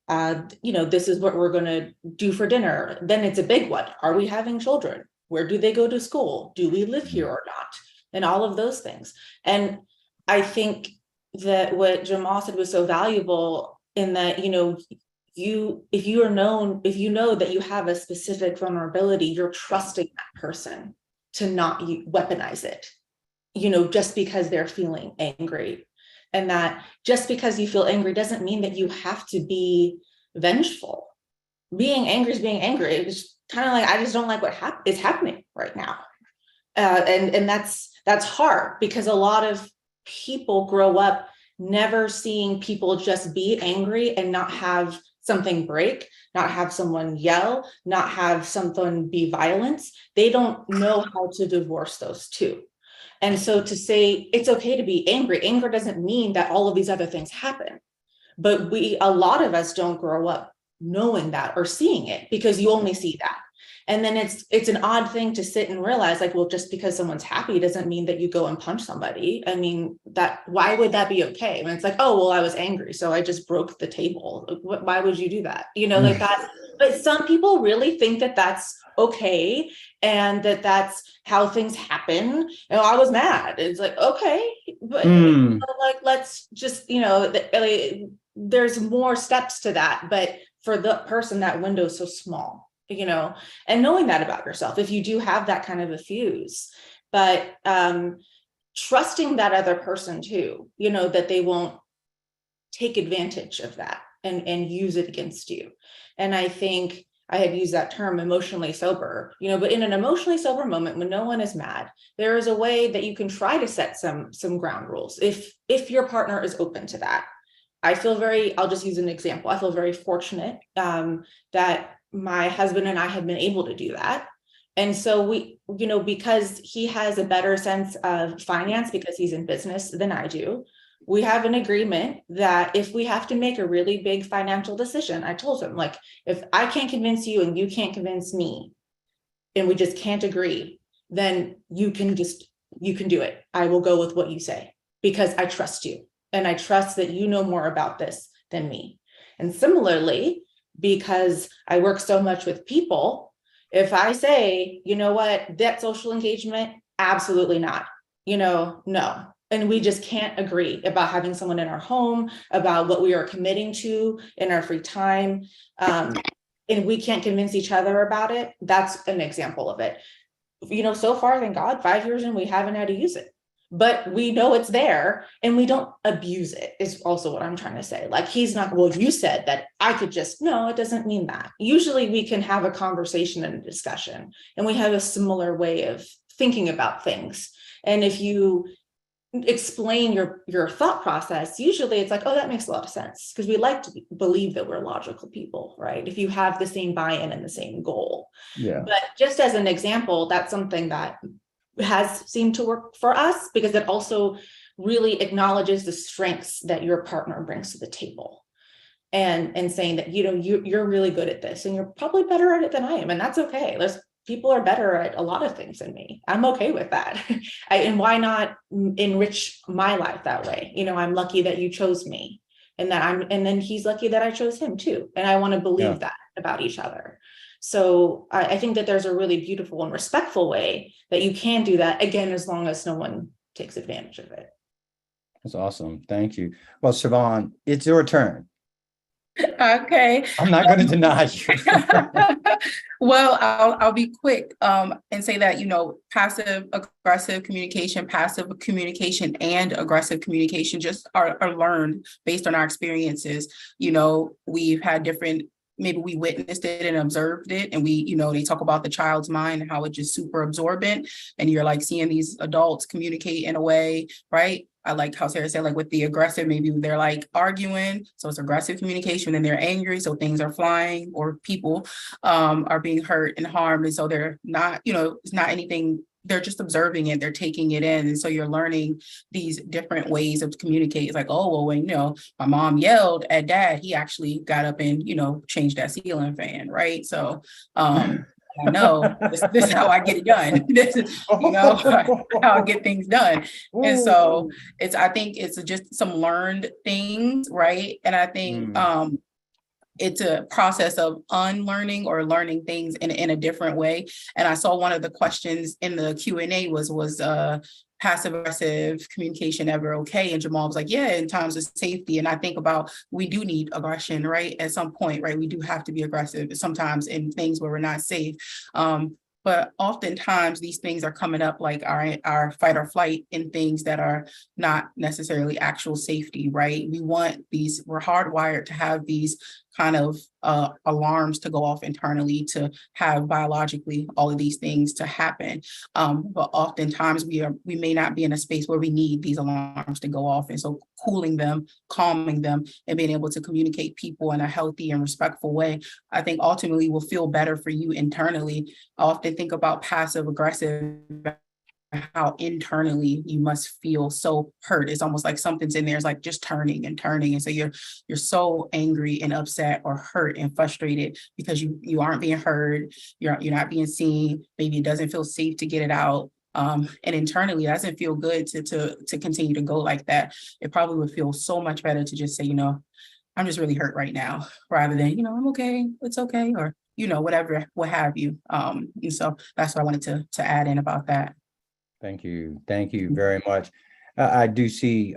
this is what we're going to do for dinner. Then it's a big one. Are we having children? Where do they go to school? Do we live here or not? And all of those things. And I think that what Jamal said was so valuable in that, if you know that you have a specific vulnerability, you're trusting that person to not weaponize it, just because they're feeling angry. And that just because you feel angry doesn't mean that you have to be vengeful. Being angry is being angry. It's kind of like, I just don't like what is happening right now. And that's hard, because a lot of people grow up never seeing people just be angry and not have something break, not have someone yell, not have someone be violence. They don't know how to divorce those two. And so to say it's okay to be angry, anger doesn't mean that all of these other things happen. But a lot of us don't grow up knowing that or seeing it, because you only see that. And then it's an odd thing to sit and realize, like, well, just because someone's happy doesn't mean that you go and punch somebody. I mean, why would that be okay? I mean, it's like, oh, well, I was angry, so I just broke the table. Why would you do that? Like that. But some people really think that that's okay, and that's how things happen. I was mad. It's like, okay, but like, let's just, there's more steps to that. But for the person, that window is so small. And knowing that about yourself, if you do have that kind of a fuse, but trusting that other person too, that they won't take advantage of that and use it against you. And I think I had used that term, emotionally sober, but in an emotionally sober moment, when no one is mad, there is a way that you can try to set some ground rules if your partner is open to that. I'll just use an example. I feel very fortunate that my husband and I have been able to do that. And so we, because he has a better sense of finance because he's in business than I do, we have an agreement that if we have to make a really big financial decision, I told him, like, if I can't convince you and you can't convince me, and we just can't agree, then you can do it. I will go with what you say, because I trust you. And I trust that you know more about this than me. And similarly, because I work so much with people, if I say, you know what, that social engagement, Absolutely not. No. And we just can't agree about having someone in our home, about what we are committing to in our free time. And we can't convince each other about it. That's an example of it. So far, thank God, 5 years and we haven't had to use it. But we know it's there and we don't abuse it, is also what I'm trying to say. Like, he's not, well, you said that I could just, no, it doesn't mean that. Usually we can have a conversation and a discussion, and we have a similar way of thinking about things. And if you explain your thought process, usually it's like, oh, that makes a lot of sense, because we like to believe that we're logical people, right? If you have the same buy-in and the same goal. Yeah. But just as an example, that's something that has seemed to work for us, because it also really acknowledges the strengths that your partner brings to the table, and saying that, you're really good at this and you're probably better at it than I am, and that's okay. People are better at a lot of things than me. I'm okay with that. And why not enrich my life that way? I'm lucky that you chose me, and then he's lucky that I chose him too. And I want to believe that about each other. So I think that there's a really beautiful and respectful way that you can do that, again, as long as no one takes advantage of it. That's awesome. Thank you. Well, Siobhan, it's your turn. Okay. I'm not going to deny you. Well, I'll be quick and say that, passive aggressive communication, and aggressive communication just are learned based on our experiences. We've had different, maybe we witnessed it and observed it, and they talk about the child's mind and how it's just super absorbent, and you're like seeing these adults communicate in a way, right? I like how Sarah said, like with the aggressive, maybe they're like arguing, so it's aggressive communication, and they're angry, so things are flying, or people are being hurt and harmed, and so they're not, it's not anything. They're just observing it, they're taking it in. And so you're learning these different ways of communicate. It's like, oh, well, when, my mom yelled at dad, he actually got up and, changed that ceiling fan, right? So I know this is how I get it done. This is, how I get things done. And so I think it's just some learned things, right? And I think it's a process of unlearning or learning things in a different way. And I saw one of the questions in the Q&A was passive aggressive communication ever okay? And Jamal was like, yeah, in times of safety. And I think about, we do need aggression, right? At some point, right? We do have to be aggressive sometimes in things where we're not safe. But oftentimes these things are coming up like our fight or flight in things that are not necessarily actual safety, right? We're hardwired to have these kind of alarms to go off internally, to have biologically all of these things to happen. But oftentimes we may not be in a space where we need these alarms to go off. And so cooling them, calming them, and being able to communicate people in a healthy and respectful way, I think ultimately will feel better for you internally. I often think about passive aggressive, how internally you must feel so hurt. It's almost like something's in there. It's like just turning and turning. And so you're so angry and upset or hurt and frustrated because you aren't being heard. You're not being seen. Maybe it doesn't feel safe to get it out. And internally, it doesn't feel good to continue to go like that. It probably would feel so much better to just say, I'm just really hurt right now, rather than, I'm okay, it's okay, or, whatever, what have you. And so that's what I wanted to add in about that. Thank you. Thank you very much. I do see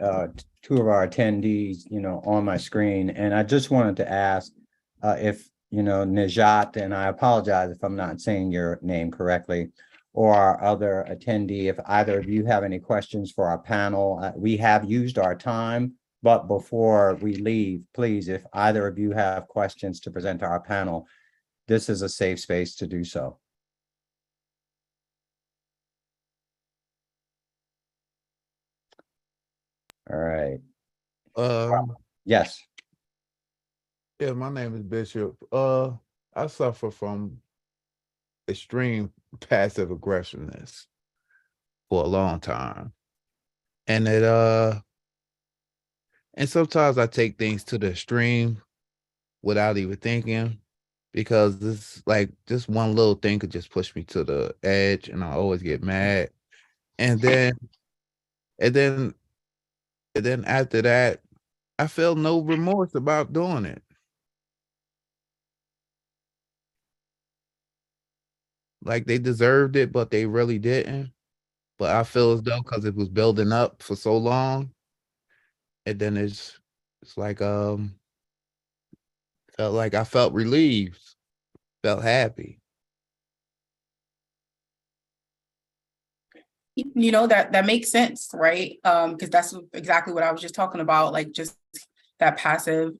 two of our attendees, on my screen, and I just wanted to ask if, Najat, and I apologize if I'm not saying your name correctly, or our other attendee, if either of you have any questions for our panel. We have used our time, but before we leave, please, if either of you have questions to present to our panel, this is a safe space to do so. All right. Yes. Yeah, my name is Bishop. I suffer from extreme passive aggressiveness for a long time. And and sometimes I take things to the extreme without even thinking, because this, like, just one little thing could just push me to the edge, and I always get mad. And then after that, I feel no remorse about doing it. Like they deserved it, but they really didn't. But I feel as though because it was building up for so long, and then it's like felt like I felt relieved, felt happy. You know, that makes sense, right? Because that's exactly what I was just talking about, like just that passive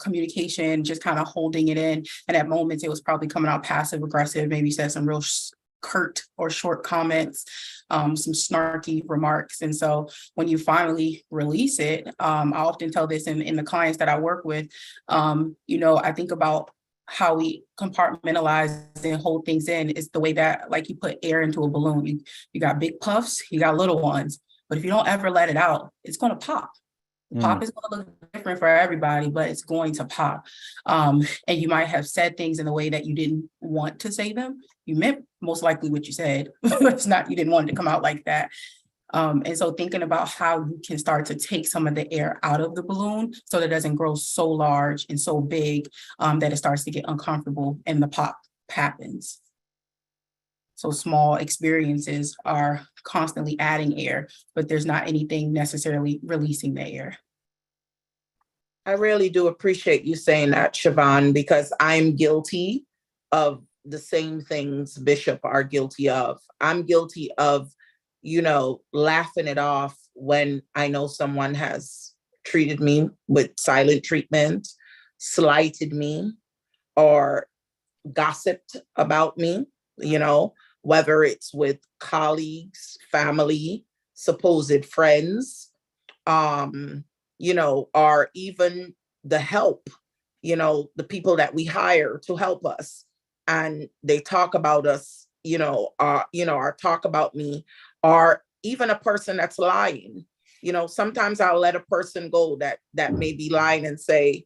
communication, just kind of holding it in. And at moments it was probably coming out passive aggressive, maybe said some real curt or short comments, some snarky remarks. And so when you finally release it, I often tell this in the clients that I work with, you know, I think about how we compartmentalize and hold things in is the way that, like, you put air into a balloon. You got big puffs, you got little ones, but if you don't ever let it out, it's going to pop. Pop is going to look different for everybody, but it's going to pop. And you might have said things in the way that you didn't want to say them. You meant most likely what you said. It's not, you didn't want it to come out like that. And so thinking about how you can start to take some of the air out of the balloon so that it doesn't grow so large and so big that it starts to get uncomfortable and the pop happens. So small experiences are constantly adding air, but there's not anything necessarily releasing the air. I really do appreciate you saying that, Siobhan, because I'm guilty of the same things Bishop are guilty of. I'm guilty of, you know, laughing it off when I know someone has treated me with silent treatment, slighted me, or gossiped about me, you know, whether it's with colleagues, family, supposed friends, you know, or even the help, you know, the people that we hire to help us. And they talk about us, or talk about me, or even a person that's lying. You know, sometimes I'll let a person go that may be lying and say,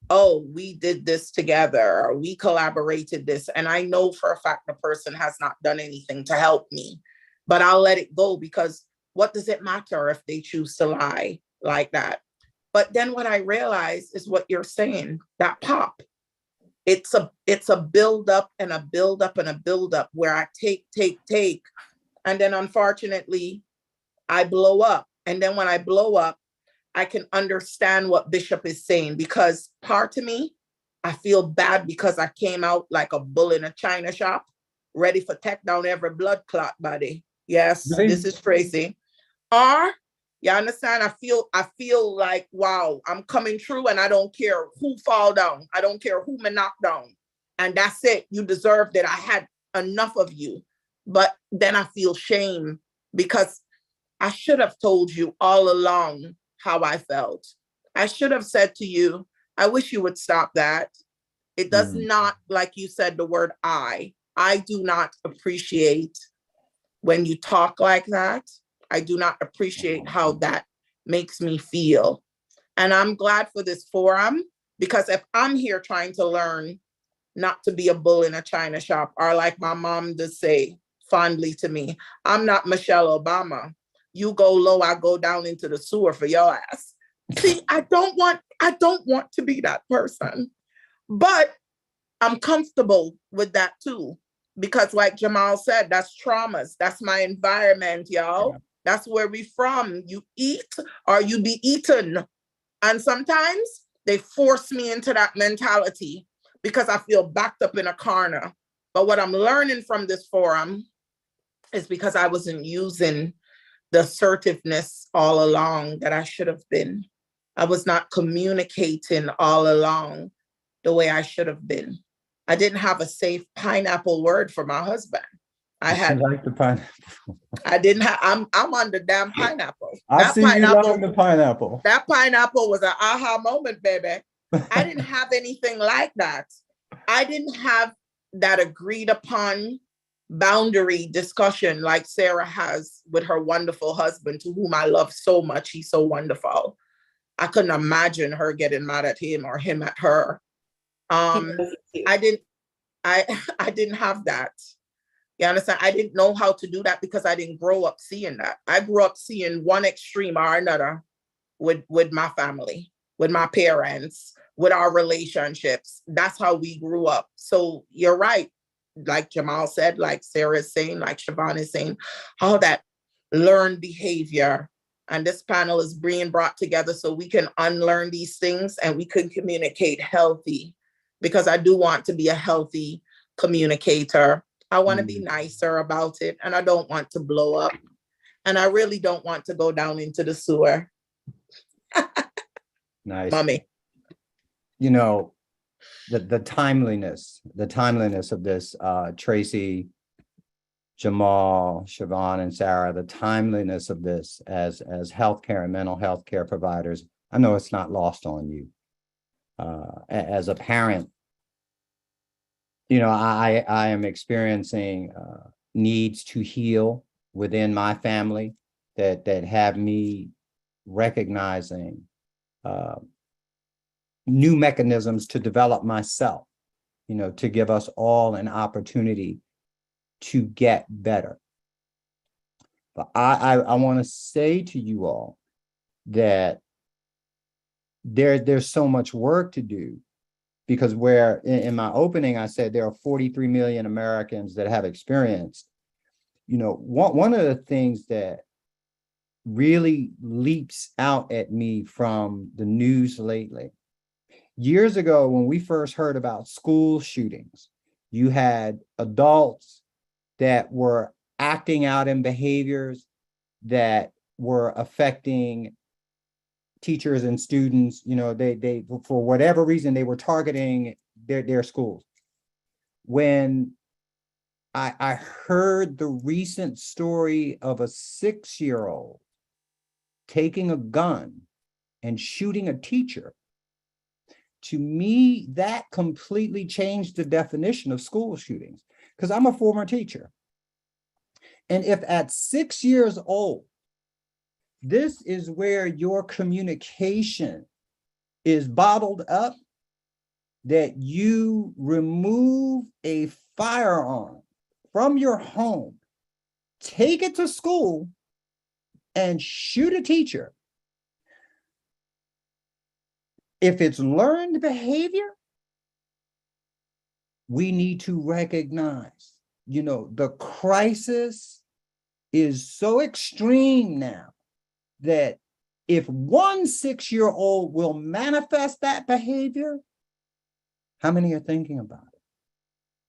oh, we did this together, or we collaborated this. And I know for a fact the person has not done anything to help me, but I'll let it go because what does it matter if they choose to lie like that? But then what I realize is what you're saying, that pop. It's a build up and a build up and a build up where I take. And then unfortunately, I blow up. And then when I blow up, I can understand what Bishop is saying, because part of me, I feel bad because I came out like a bull in a china shop, ready for take down every blood clot body. Yes, Right. This is crazy. Or, you understand? I feel like, wow, I'm coming through and I don't care who fall down. I don't care who me knock down. And that's it. You deserved it. I had enough of you. But then I feel shame because I should have told you all along how I felt. I should have said to you, I wish you would stop that. It does not, like you said, the word I do not appreciate when you talk like that. I do not appreciate how that makes me feel. And I'm glad for this forum, because if I'm here trying to learn not to be a bull in a china shop, or like my mom does say fondly to me, I'm not Michelle Obama. You go low, I go down into the sewer for your ass. See, I don't want to be that person, but I'm comfortable with that too. Because like Jamal said, that's traumas. That's my environment, y'all. Yeah. That's where we from. You eat or you be eaten. And sometimes they force me into that mentality because I feel backed up in a corner. But what I'm learning from this forum is because I wasn't using the assertiveness all along that I should have been. I was not communicating all along the way I should have been. I didn't have a safe pineapple word for my husband. I had like the pineapple. I didn't have. I'm on the damn pineapple. I see you love the pineapple. That pineapple was an aha moment, baby. I didn't have anything like that. I didn't have that agreed upon boundary discussion like Sarah has with her wonderful husband, to whom I love so much. He's so wonderful. I couldn't imagine her getting mad at him or him at her. I didn't have that. You understand? I didn't know how to do that because I didn't grow up seeing that. I grew up seeing one extreme or another with my family, with my parents, with our relationships. That's how we grew up. So you're right. Like Jamal said, like Sarah is saying, like Siobhan is saying, all that learned behavior. And this panel is being brought together so we can unlearn these things and we can communicate healthy, because I do want to be a healthy communicator. I want to be nicer about it, and I don't want to blow up. And I really don't want to go down into the sewer. Nice. Mommy. You know, the timeliness of this, Tracy, Jamal, Siobhan, and Sarah, the timeliness of this as healthcare and mental health care providers, I know it's not lost on you. As a parent, you know, I am experiencing needs to heal within my family that have me recognizing new mechanisms to develop myself, you know, to give us all an opportunity to get better. But I want to say to you all that there's so much work to do, because where in my opening I said there are 43 million Americans that have experienced, you know, one of the things that really leaps out at me from the news lately. Years ago, when we first heard about school shootings, you had adults that were acting out in behaviors that were affecting teachers and students. You know, they for whatever reason, they were targeting their schools. When I heard the recent story of a 6-year-old taking a gun and shooting a teacher, to me, that completely changed the definition of school shootings, because I'm a former teacher. And if at 6 years old, this is where your communication is bottled up, that you remove a firearm from your home, take it to school, and shoot a teacher. If it's learned behavior, we need to recognize, you know, the crisis is so extreme now that if one 6-year-old will manifest that behavior, how many are thinking about it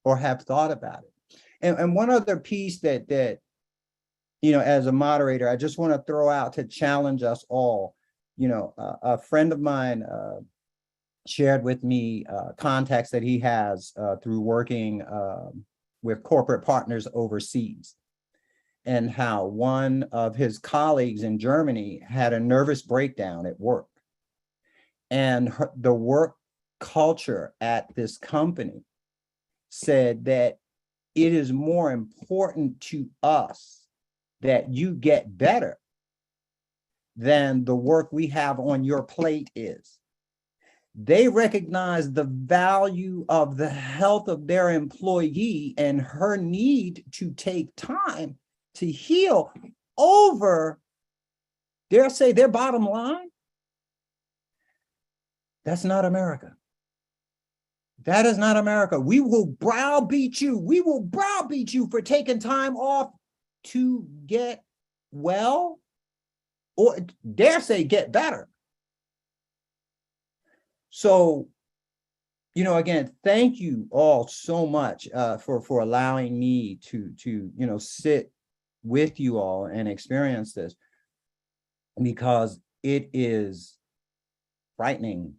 or have thought about it? And one other piece that, you know, as a moderator, I just want to throw out to challenge us all. You know, a friend of mine shared with me contacts that he has through working with corporate partners overseas, and how one of his colleagues in Germany had a nervous breakdown at work. And the work culture at this company said that it is more important to us that you get better than the work we have on your plate is. They recognize the value of the health of their employee and her need to take time to heal over, dare say, their bottom line. That's not America. That is not America. We will browbeat you. We will browbeat you for taking time off to get well, or dare say get better. So, you know, again, thank you all so much for allowing me to you know, sit with you all and experience this, because it is frightening.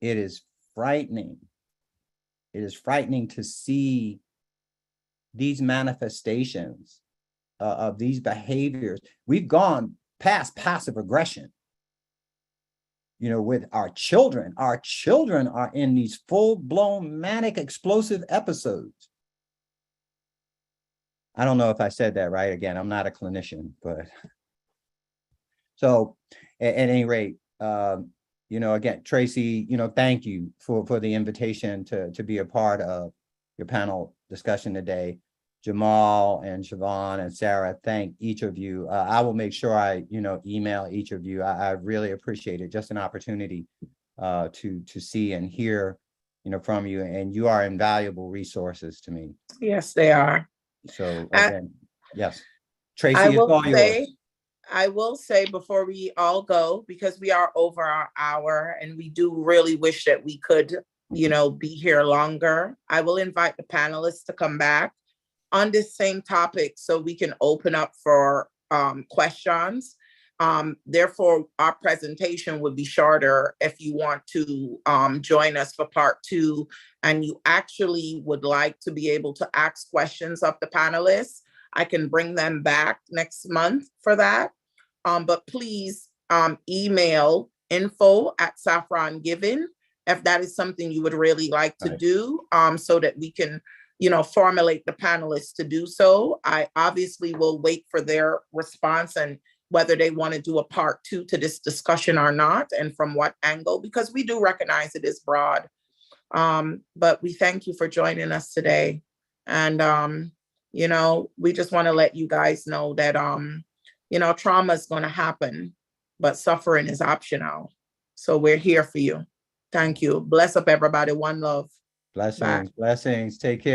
It is frightening. It is frightening to see these manifestations of these behaviors. We've gone past passive aggression. You know, with our children are in these full-blown manic explosive episodes. I don't know if I said that right. Again, I'm not a clinician, but so at any rate, you know, again, Tracy, you know, thank you for the invitation to be a part of your panel discussion today. Jamal and Siobhan and Sarah, thank each of you. I will make sure I, you know, email each of you. I really appreciate it. Just an opportunity to see and hear, you know, from you, and you are invaluable resources to me. Yes, they are. So again, yes. Tracy, I it's all yours. will say before we all go, because we are over our hour and we do really wish that we could, be here longer. I will invite the panelists to come back on this same topic so we can open up for questions. Therefore, our presentation would be shorter if you want to join us for part 2 and you actually would like to be able to ask questions of the panelists. I can bring them back next month for that. But please email info@SaffronGiving if that is something you would really like to do, so that we can, formulate the panelists to do so. I obviously will wait for their response and whether they want to do a part 2 to this discussion or not, and from what angle, because we do recognize it is broad. But we thank you for joining us today. And, we just want to let you guys know that, trauma is going to happen, but suffering is optional. So we're here for you. Thank you. Bless up, everybody. One love. Blessings. Take care.